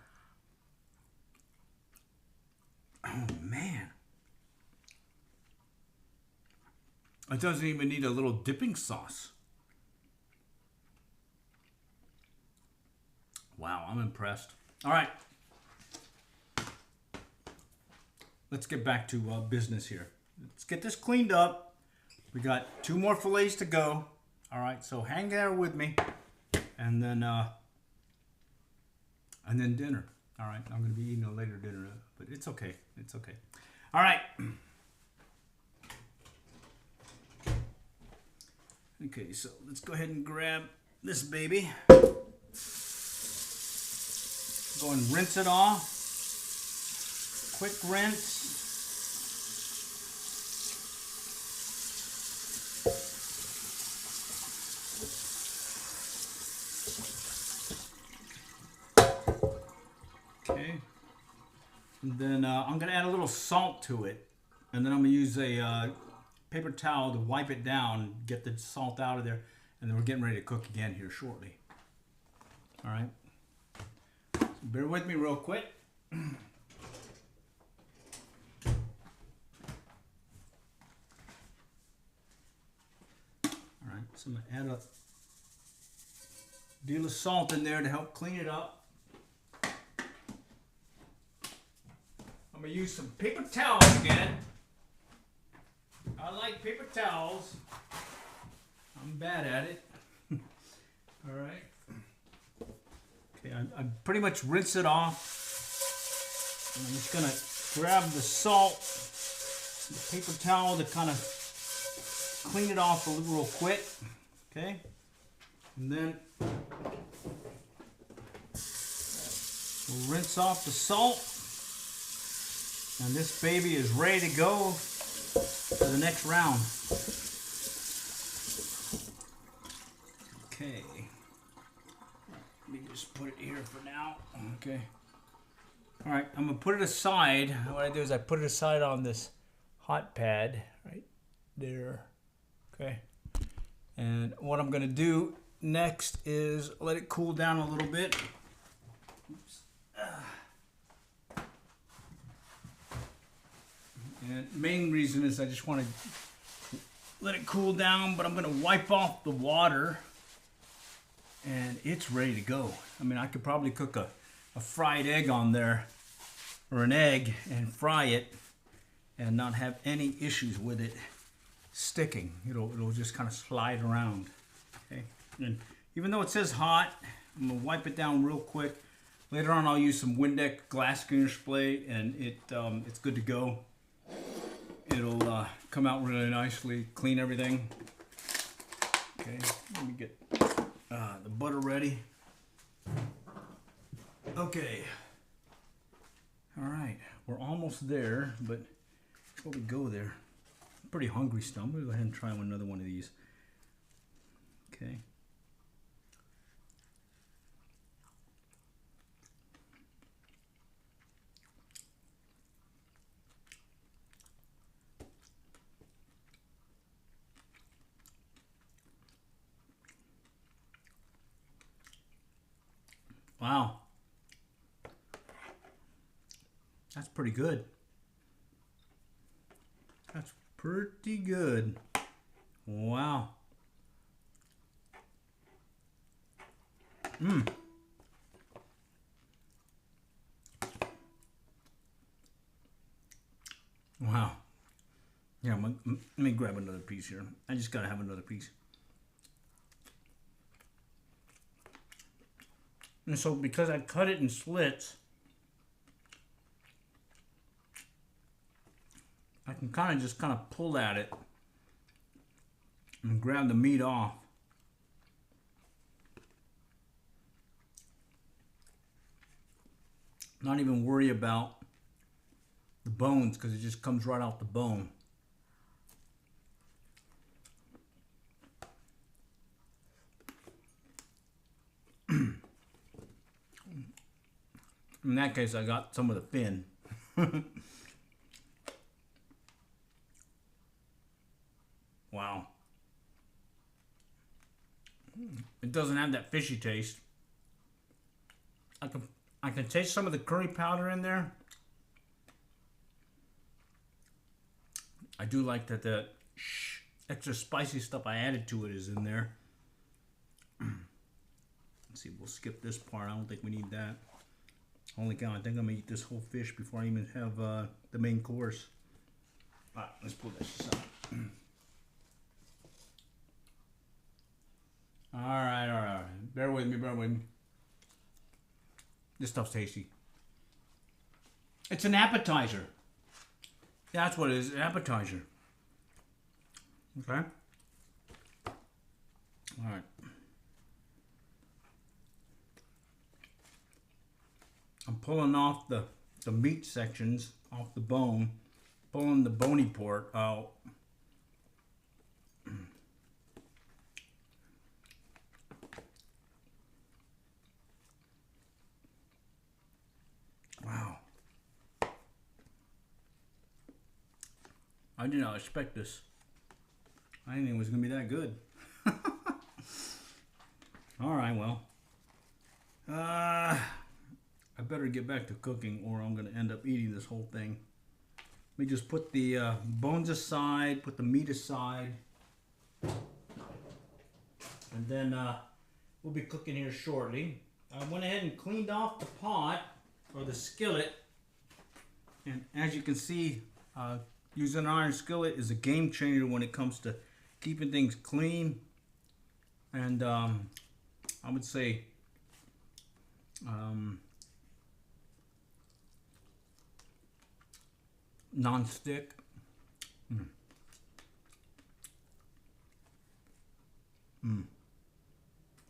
Oh man. It doesn't even need a little dipping sauce. Wow, I'm impressed. All right. Let's get back to business here. Let's get this cleaned up. We got 2 more fillets to go. All right, so hang there with me, and then dinner. All right, I'm gonna be eating a later dinner, but it's okay. It's okay. All right. Okay, so let's go ahead and grab this baby. Go and rinse it off. Quick rinse. And then I'm going to add a little salt to it. And then I'm going to use a paper towel to wipe it down, get the salt out of there. And then we're getting ready to cook again here shortly. All right. So bear with me real quick. All right. So I'm going to add a deal of salt in there to help clean it up. I'm going to use some paper towels again. I like paper towels. I'm bad at it. All right. Okay, I pretty much rinse it off. And I'm just going to grab the salt, the paper towel to kind of clean it off real quick. Okay. And then we'll rinse off the salt. And this baby is ready to go to the next round. Okay. Let me just put it here for now. Okay. All right, I'm gonna put it aside. What I do is I put it aside on this hot pad right there. Okay. And what I'm gonna do next is let it cool down a little bit. Oops. And main reason is I just want to let it cool down, but I'm going to wipe off the water and it's ready to go. I mean, I could probably cook a fried egg on there, or an egg, and fry it and not have any issues with it sticking. It'll just kind of slide around. Okay. And even though it says hot, I'm going to wipe it down real quick. Later on I'll use some Windex glass cleaner spray and it's good to go. It'll come out really nicely, clean everything. Okay, let me get the butter ready. Okay. All right, we're almost there, but before we go there, I'm pretty hungry still. I'm gonna go ahead and try another one of these. Okay. Wow. That's pretty good. That's pretty good. Wow. Mmm. Wow. Yeah, let me grab another piece here. I just gotta have another piece. And so because I cut it in slits, I can kind of pull at it and grab the meat off. Not even worry about the bones because it just comes right out the bone. In that case, I got some of the fin. Wow. It doesn't have that fishy taste. I can taste some of the curry powder in there. I do like that the extra spicy stuff I added to it is in there. Let's see, we'll skip this part. I don't think we need that. Holy cow, I think I'm gonna eat this whole fish before I even have the main course. Alright, let's pull this aside. Alright. Bear with me. This stuff's tasty. It's an appetizer. That's what it is, an appetizer. Okay. Alright. I'm pulling off the meat sections off the bone, pulling the bony part out. Wow. I did not expect this. I didn't think it was going to be that good. Alright, well. I better get back to cooking or I'm going to end up eating this whole thing. Let me just put the bones aside, put the meat aside. And then we'll be cooking here shortly. I went ahead and cleaned off the pot or the skillet. And as you can see, using an iron skillet is a game changer when it comes to keeping things clean. And I would say non-stick.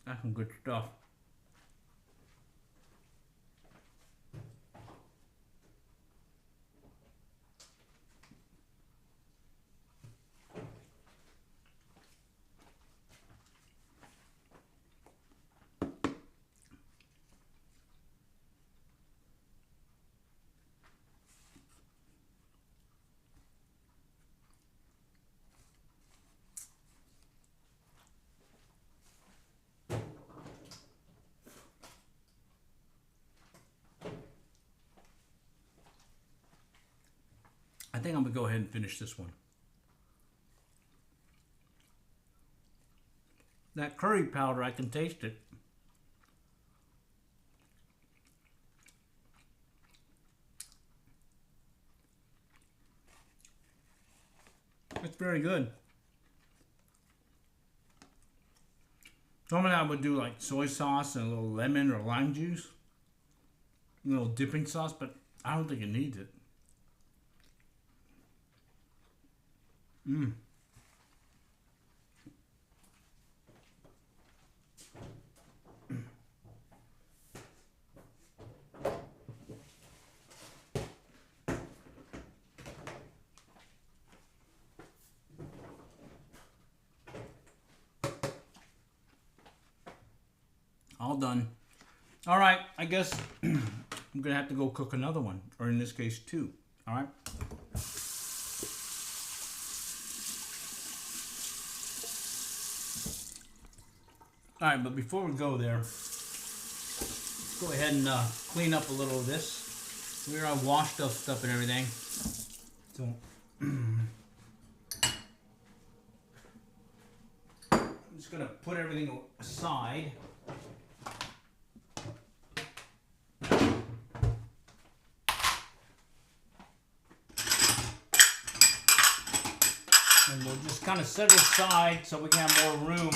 That's some good stuff. I think I'm gonna go ahead and finish this one. That curry powder, I can taste it. It's very good. Normally I would do like soy sauce and a little lemon or lime juice. A little dipping sauce, but I don't think it needs it. All done. All right, I guess I'm gonna have to go cook another one, or in this case, two. All right. All right, but before we go there, let's go ahead and clean up a little of this. We're washed up stuff and everything. So I'm just gonna put everything aside. And we'll just kind of set it aside so we can have more room.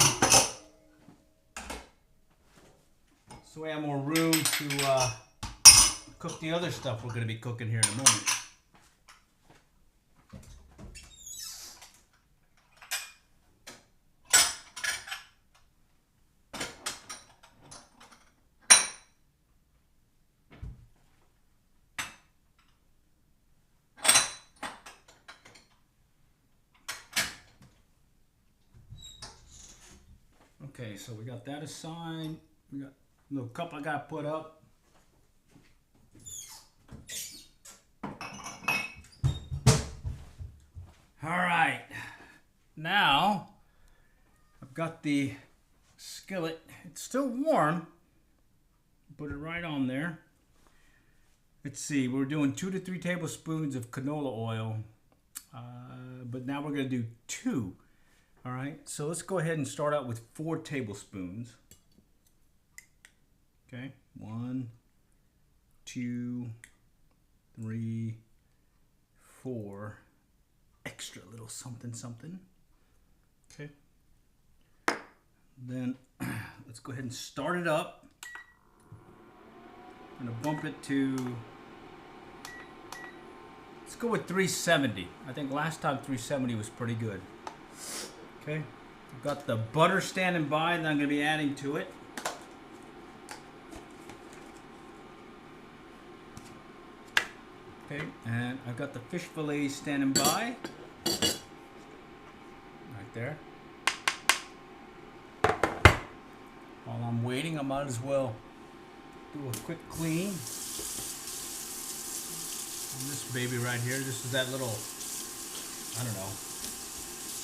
So we have more room to cook the other stuff we're going to be cooking here in a moment. Okay, so we got that aside. We got a little cup I got put up. All right, now I've got the skillet. It's still warm. Put it right on there. Let's see, we're doing 2 to 3 tablespoons of canola oil, but now we're going to do 2. All right, so let's go ahead and start out with 4 tablespoons. Okay, 1, 2, 3, 4. Extra little something, something. Okay. Then let's go ahead and start it up. I'm gonna bump it to, let's go with 370. I think last time 370 was pretty good. Okay, I've got the butter standing by that I'm going to be adding to it. Okay, and I've got the fish fillet standing by. Right there. While I'm waiting, I might as well do a quick clean. And this baby right here, this is that little, I don't know,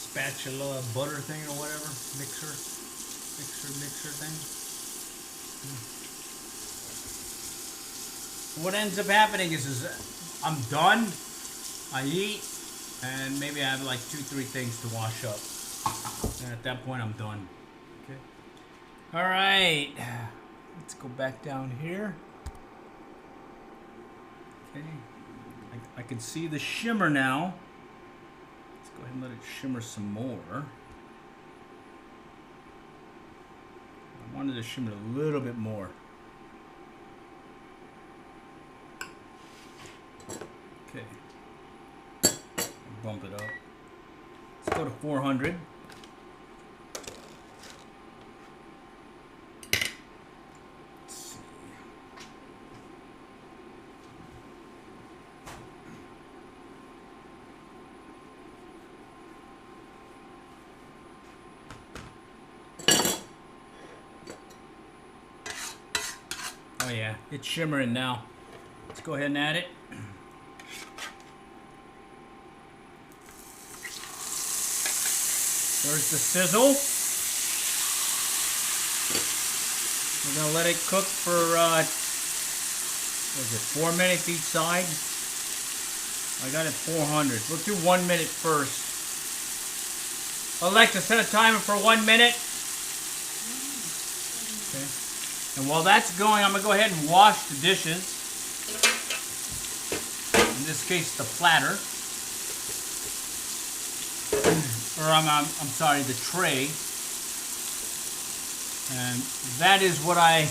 spatula butter thing or whatever, mixer thing. What ends up happening is I'm done, I eat, and maybe I have like 2-3 things to wash up, and at that point I'm done. Okay. All right, let's go back down here. Okay, I can see the shimmer now. Go ahead and let it shimmer some more. I wanted to shimmer a little bit more. Okay. Bump it up. Let's go to 400. Oh yeah, it's shimmering now. Let's go ahead and add it. There's the sizzle. We're gonna let it cook for what is it, 4 minutes each side? I got it 400. We'll do 1 minute first. Alexa, set a timer for 1 minute. Okay. And while that's going, I'm gonna go ahead and wash the dishes. In this case, the platter. Or I'm sorry, the tray. And that is what I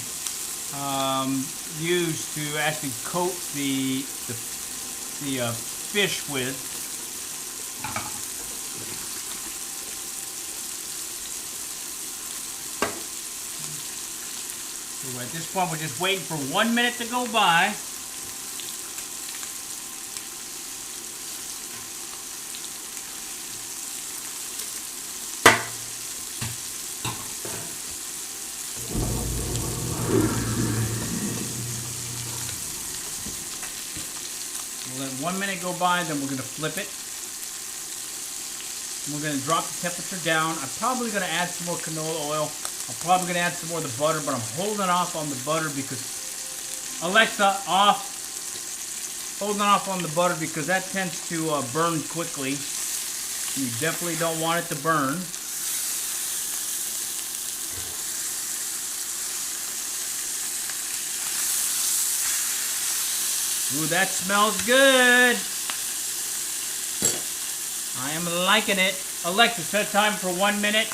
use to actually coat the fish with. So at this point, we're just waiting for 1 minute to go by. We'll let 1 minute go by, then we're going to flip it. We're going to drop the temperature down. I'm probably going to add some more canola oil. I'm probably going to add some more of the butter, but I'm holding off on the butter because... Alexa, off. Holding off on the butter because that tends to burn quickly. You definitely don't want it to burn. Ooh, that smells good. I am liking it. Alexa, set time for 1 minute.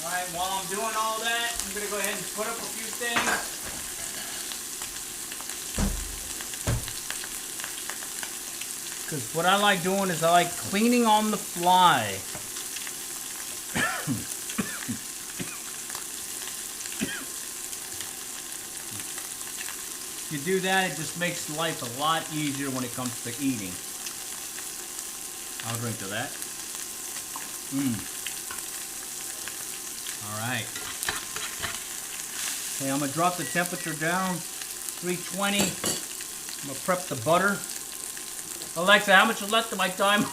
Alright, while I'm doing all that, I'm going to go ahead and put up a few things. Because what I like doing is I like cleaning on the fly. If you do that, it just makes life a lot easier when it comes to eating. I'll drink to that. Alright. Okay, I'm going to drop the temperature down. 320. I'm going to prep the butter. Alexa, how much is left of my time?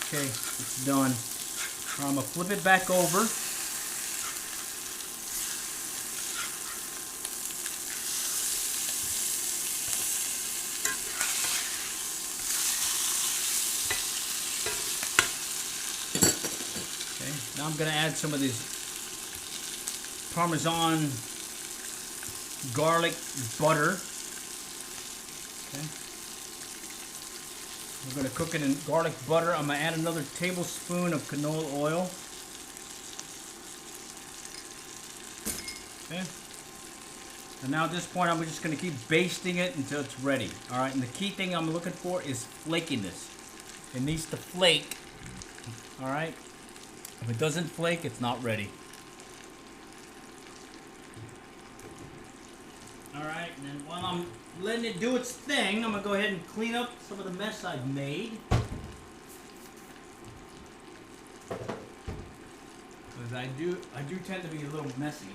Okay, it's done. I'm going to flip it back over. Now I'm going to add some of this Parmesan garlic butter. Okay. We're going to cook it in garlic butter. I'm going to add another tablespoon of canola oil. Okay. And now at this point, I'm just going to keep basting it until it's ready. All right. And the key thing I'm looking for is flakiness. It needs to flake. All right. If it doesn't flake, it's not ready. Alright, and then while I'm letting it do its thing, I'm going to go ahead and clean up some of the mess I've made. Because I do tend to be a little messy.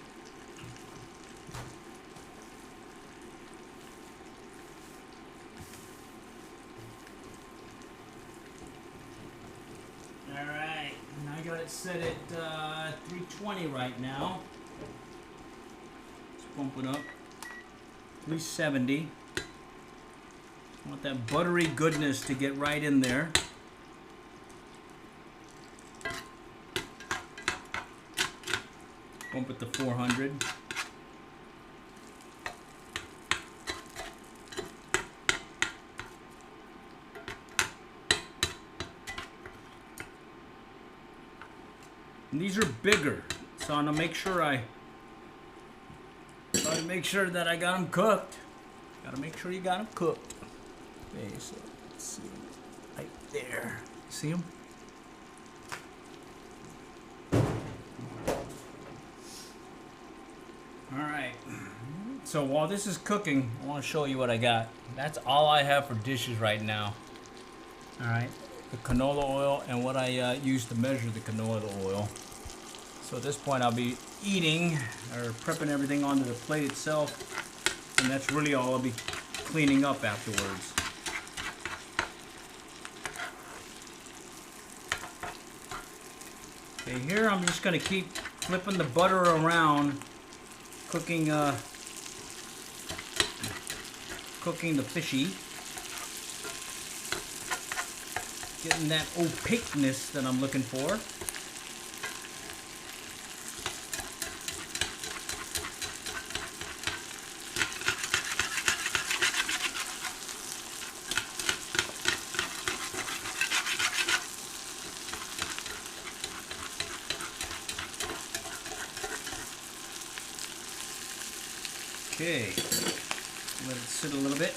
Alright, and I got it set at 320 right now. Let's bump it up. 370. I want that buttery goodness to get right in there. Bump it to 400. And these are bigger, so I'm gonna make sure that I got them cooked. Gotta make sure you got them cooked. Okay, so let's see, right there. See them? All right. So while this is cooking, I want to show you what I got. That's all I have for dishes right now. Alright, the canola oil and what I use to measure the canola oil. So at this point I'll be eating or prepping everything onto the plate itself, and that's really all I'll be cleaning up afterwards. Okay, here I'm just going to keep flipping the butter around, cooking the fishy, getting that opaqueness that I'm looking for. Okay, let it sit a little bit.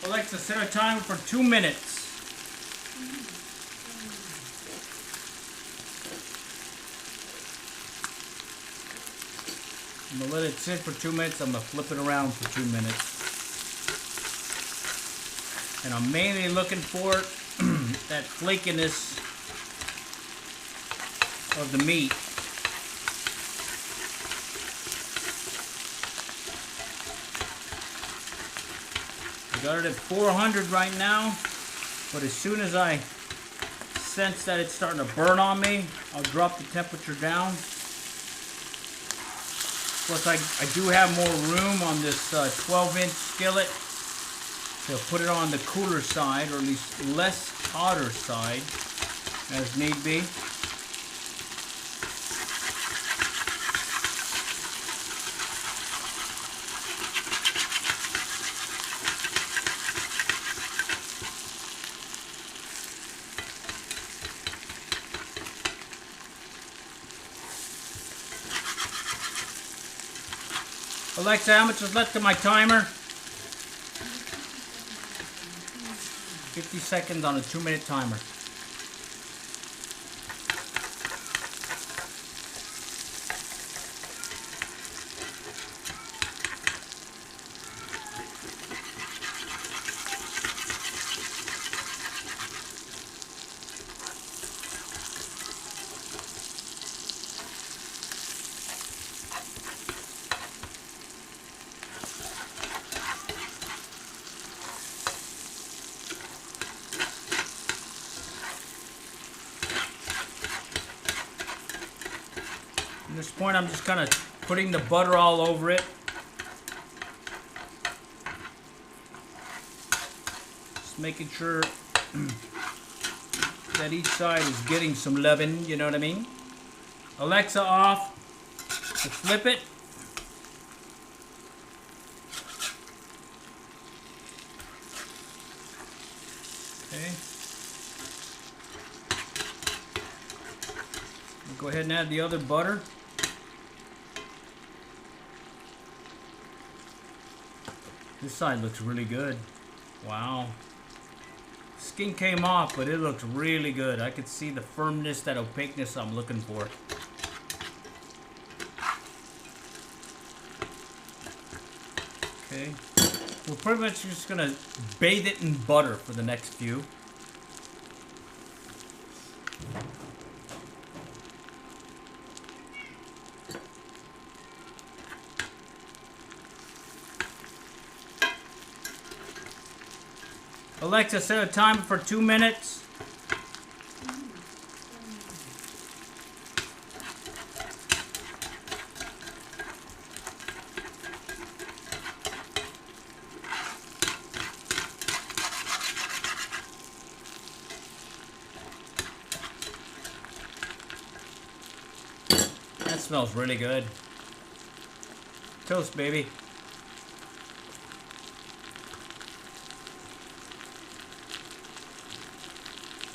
Alexa, set a timer for 2 minutes. I'm going to let it sit for 2 minutes. I'm going to flip it around for 2 minutes. And I'm mainly looking for that flakiness of the meat. I got it at 400 right now, but as soon as I sense that it's starting to burn on me, I'll drop the temperature down. Plus I do have more room on this 12-inch skillet to put it on the cooler side, or at least less hotter side as need be. Alexa, how much is left of my timer? 50 seconds on a 2-minute timer. At this point, I'm just kind of putting the butter all over it. Just making sure that each side is getting some loving, you know what I mean? Alexa off. Let's flip it. Okay. We'll go ahead and add the other butter. This side looks really good. Wow. Skin came off, but it looks really good. I could see the firmness, that opaqueness I'm looking for. Okay. We're pretty much just gonna bathe it in butter for the next few. Alexa, set a timer for 2 minutes. That smells really good. Toast, baby.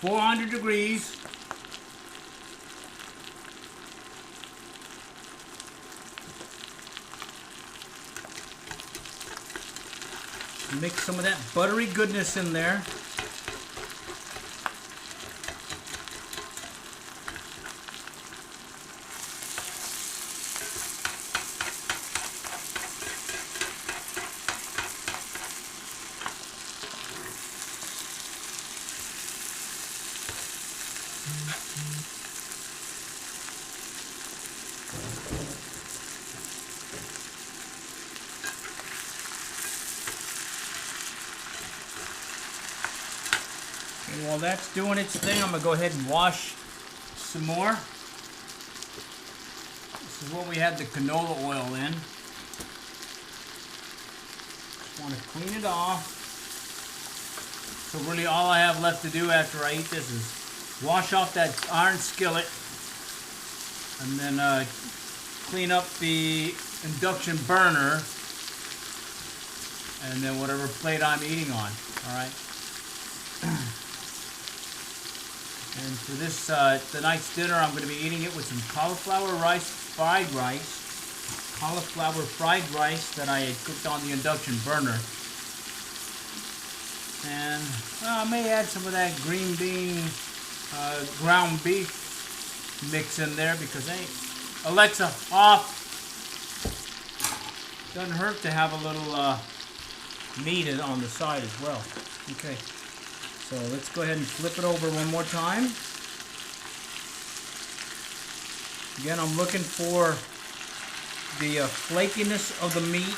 .400 degrees. Mix some of that buttery goodness in there. While that's doing its thing, I'm gonna go ahead and wash some more. This is what we had the canola oil in. Just want to clean it off. So really all I have left to do after I eat this is wash off that iron skillet and then clean up the induction burner and then whatever plate I'm eating on. Alright. And for this tonight's dinner, I'm going to be eating it with some cauliflower fried rice that I had cooked on the induction burner. And I may add some of that green bean ground beef mix in there because Alexa, off. Doesn't hurt to have a little meat on the side as well. Okay. So let's go ahead and flip it over one more time. Again, I'm looking for the flakiness of the meat.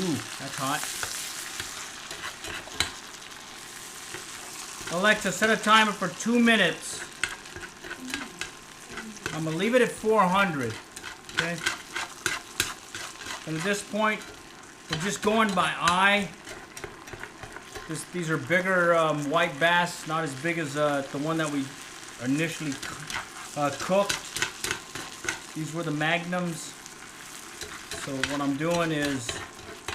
Ooh, that's hot. Alexa, set a timer for 2 minutes. I'm going to leave it at 400. Okay? And at this point, we're just going by eye. These are bigger white bass, not as big as the one that we initially cooked. These were the magnums. So what I'm doing is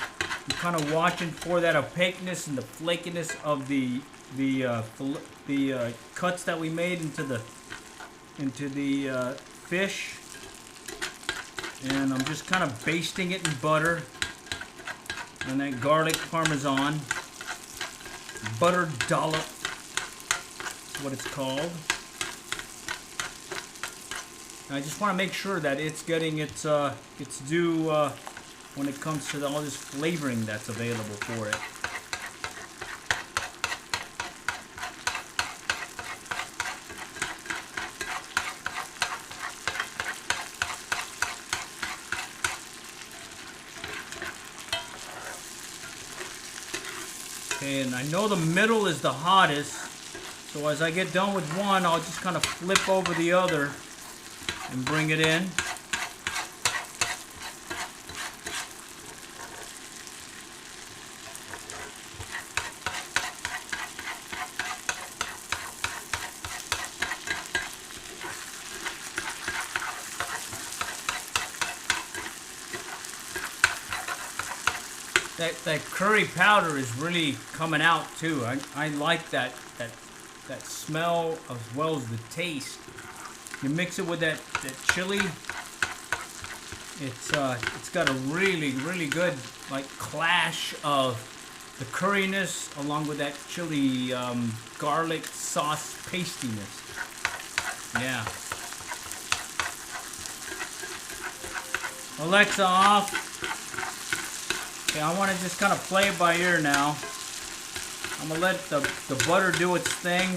I'm kind of watching for that opaqueness and the flakiness of the cuts that we made into the fish. And I'm just kind of basting it in butter and that garlic parmesan. Butter dollop is what it's called. And I just want to make sure that it's getting its due when it comes to all this flavoring that's available for it. Okay, and I know the middle is the hottest, so as I get done with one, I'll just kind of flip over the other and bring it in. That curry powder is really coming out too. I like that smell as well as the taste. You mix it with that chili. It's got a really good like clash of the curriness along with that chili garlic sauce pastiness. Yeah. Alexa, off. Okay, I want to just kind of play it by ear now. I'm going to let the butter do its thing.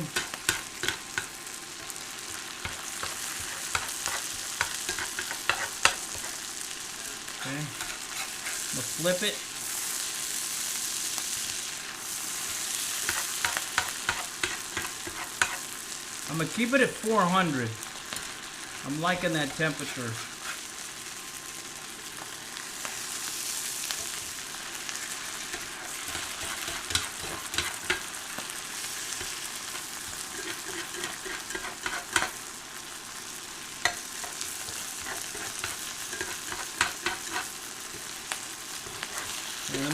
Okay. I'm going to flip it. I'm going to keep it at 400. I'm liking that temperature.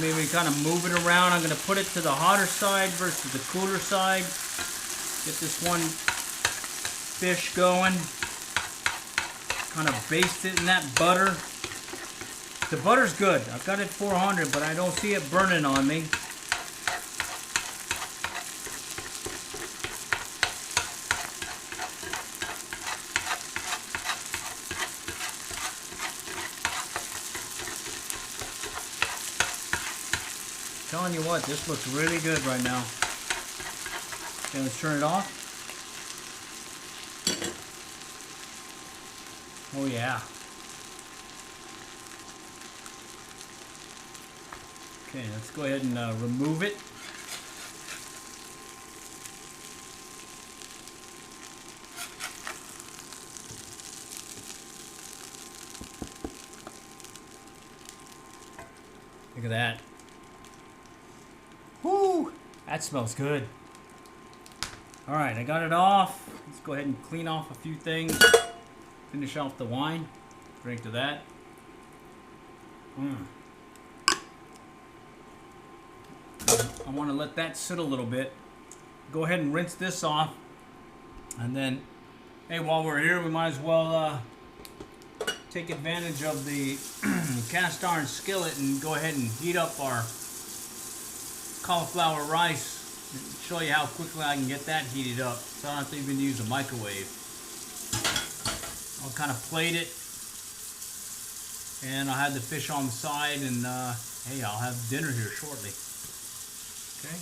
Let me kind of move it around. I'm going to put it to the hotter side versus the cooler side. Get this one fish going. Kind of baste it in that butter. The butter's good. I've got it 400, but I don't see it burning on me. Telling you what, this looks really good right now. Okay, let's turn it off. Oh yeah. Okay, let's go ahead and remove it. Look at that. Whoo! That smells good. Alright, I got it off. Let's go ahead and clean off a few things. Finish off the wine. Drink to that. I want to let that sit a little bit. Go ahead and rinse this off. And then, hey, while we're here, we might as well take advantage of the cast iron skillet and go ahead and heat up our cauliflower rice. Show you how quickly I can get that heated up, so I don't have to even use a microwave. I'll kind of plate it, and I'll have the fish on the side, and hey, I'll have dinner here shortly. Okay.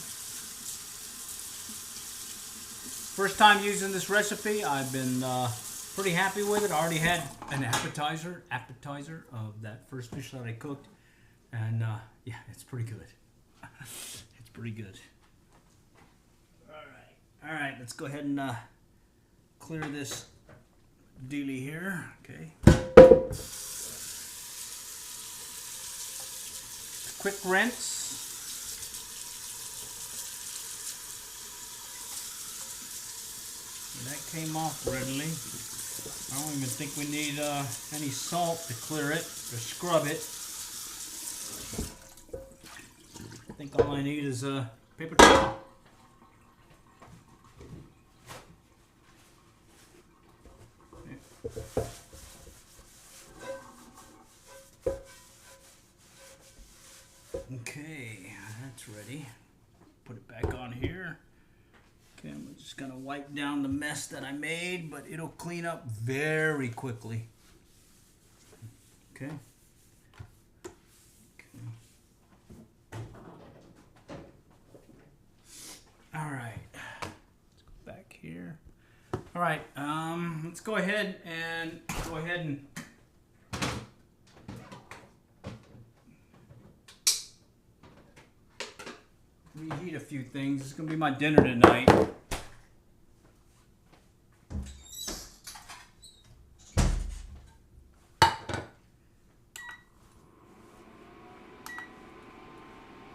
First time using this recipe, I've been pretty happy with it. I already had an appetizer of that first fish that I cooked, and yeah, it's pretty good. It's pretty good. All right, let's go ahead and clear this dealie here. Okay. Quick rinse. That came off readily. I don't even think we need any salt to clear it or scrub it. I think all I need is a paper towel. Okay, that's ready. Put it back on here. Okay, I'm just gonna wipe down the mess that I made, but it'll clean up very quickly. Okay. All right. Let's go back here. All right. Let's go ahead and reheat a few things. It's gonna be my dinner tonight. I'm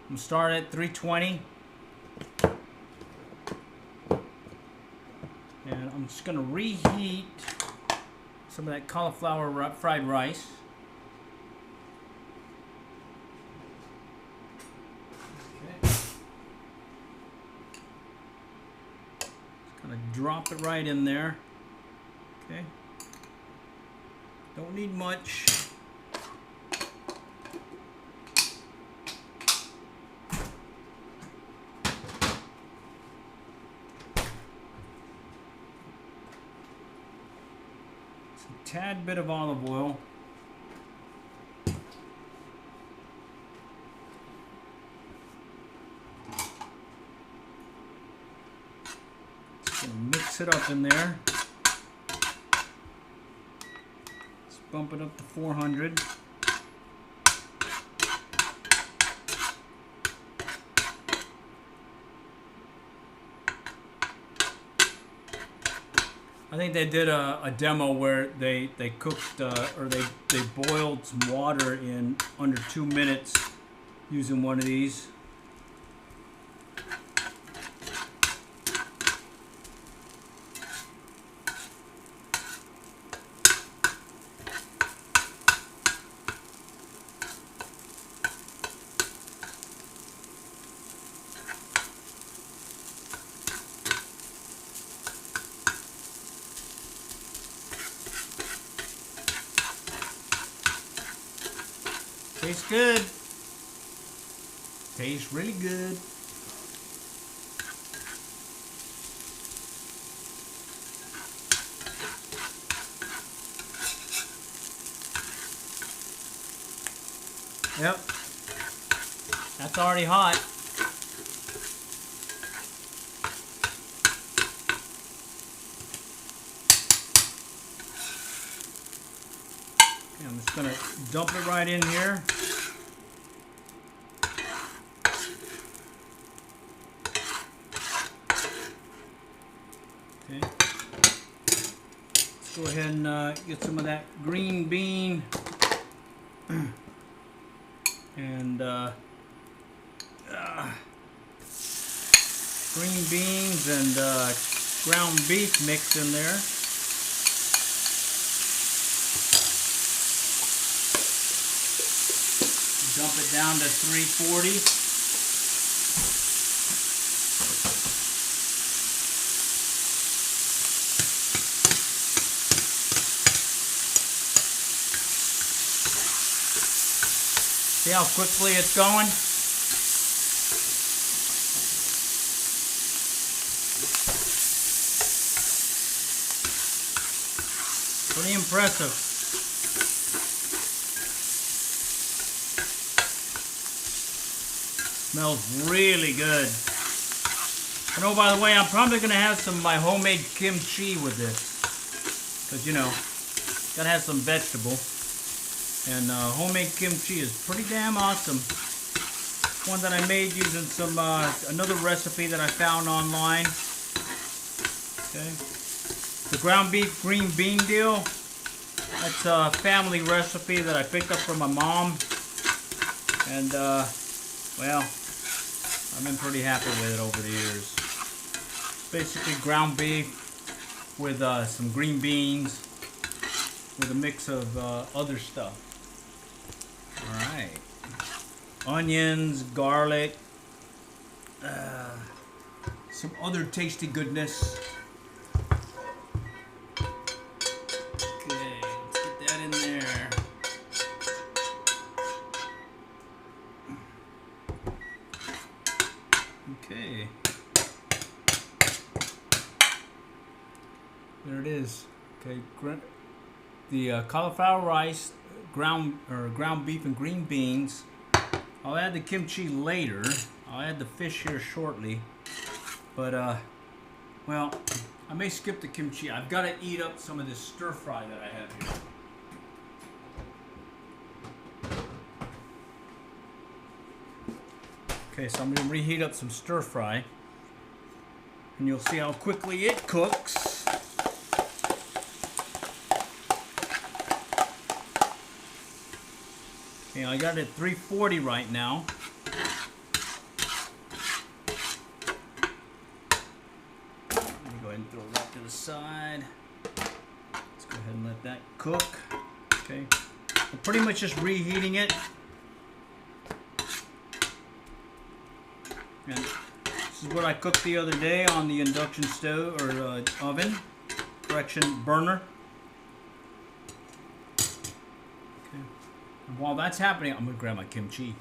gonna start at 320. And I'm just gonna reheat some of that cauliflower fried rice. Drop it right in there. Okay. Don't need much. Just a tad bit of olive oil. Mix it up in there. Let's bump it up to 400. I think they did a demo where they cooked or they boiled some water in under 2 minutes using one of these. Tastes good. Tastes really good. Yep. That's already hot. Okay, I'm just gonna dump it right in here. ahead and get some of that green bean and green beans and ground beef mixed in there. Dump it down to 340. See how quickly it's going? Pretty impressive. Smells really good. And oh, by the way, I'm probably going to have some of my homemade kimchi with this. Because, you know, got to have some vegetable. And homemade kimchi is pretty damn awesome. One that I made using some another recipe that I found online. Okay, the ground beef green bean deal. That's a family recipe that I picked up from my mom, and well, I've been pretty happy with it over the years. Basically, ground beef with some green beans with a mix of other stuff. Alright. Onions, garlic, some other tasty goodness. Okay, let's get that in there. Okay. There it is. Okay, the cauliflower rice, ground beef and green beans. I'll add the kimchi later. I'll add the fish here shortly. But well, I may skip the kimchi. I've got to eat up some of this stir fry that I have here. Okay, so I'm going to reheat up some stir fry, and you'll see how quickly it cooks. Okay, I got it at 340 right now. Let me go ahead and throw that to the side. Let's go ahead and let that cook. Okay, I'm pretty much just reheating it. And this is what I cooked the other day on the induction stove or oven, burner. Okay. And while that's happening, I'm gonna grab my kimchi.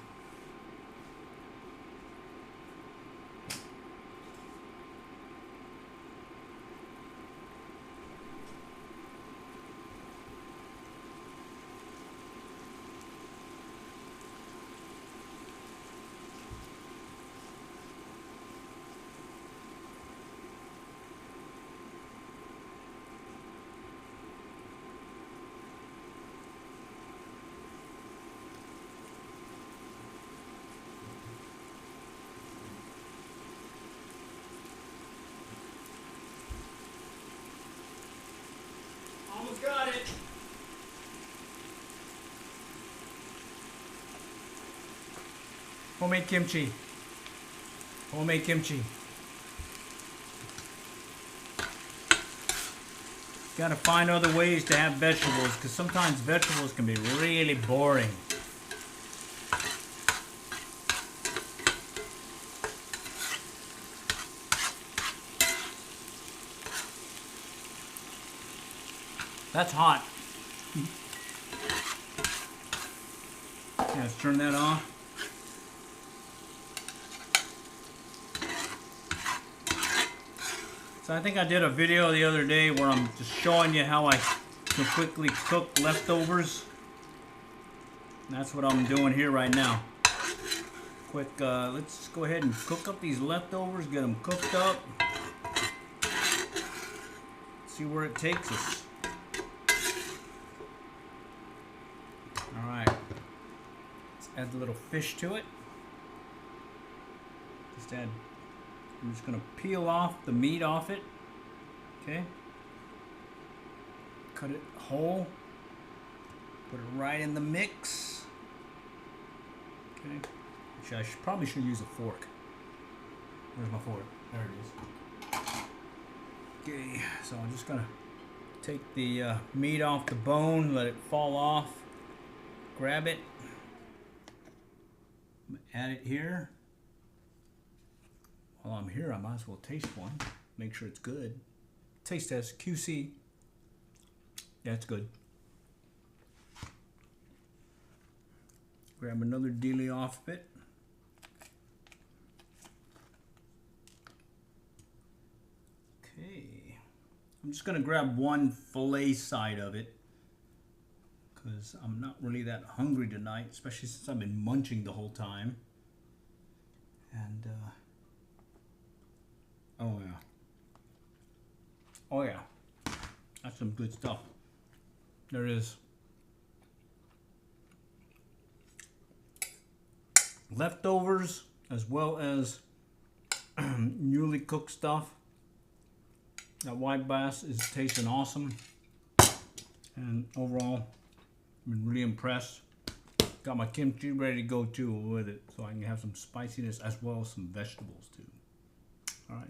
Almost got it. Homemade kimchi. Homemade kimchi. Gotta find other ways to have vegetables, because sometimes vegetables can be really boring. That's hot. Yeah, let's turn that off. So I think I did a video the other day where I'm just showing you how I can quickly cook leftovers. And that's what I'm doing here right now. Quick, let's go ahead and cook up these leftovers, get them cooked up. See where it takes us. Alright, let's add a little fish to it. I'm just going to peel off the meat off it. Okay. cut it whole. Put it right in the mix. Okay. Actually, I probably should use a fork. Where's my fork? There it is. Okay, so I'm just gonna take the meat off the bone, let it fall off, grab it, add it here. While I'm here, I might as well taste one, make sure it's good. Taste test, QC. Yeah, it's good. Grab another dealie off of it. Okay. I'm just going to grab one fillet side of it because I'm not really that hungry tonight, especially since I've been munching the whole time. And, oh yeah. Oh yeah. That's some good stuff. There it is. Leftovers as well as newly cooked stuff. That white bass is tasting awesome, and overall I've been really impressed. Got my kimchi ready to go too with it, so I can have some spiciness as well as some vegetables too. All right,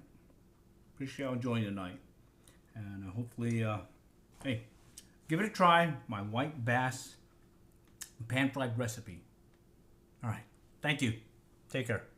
appreciate y'all joining tonight, and hopefully, hey, give it a try. My white bass pan fried recipe. All right. Thank you. Take care.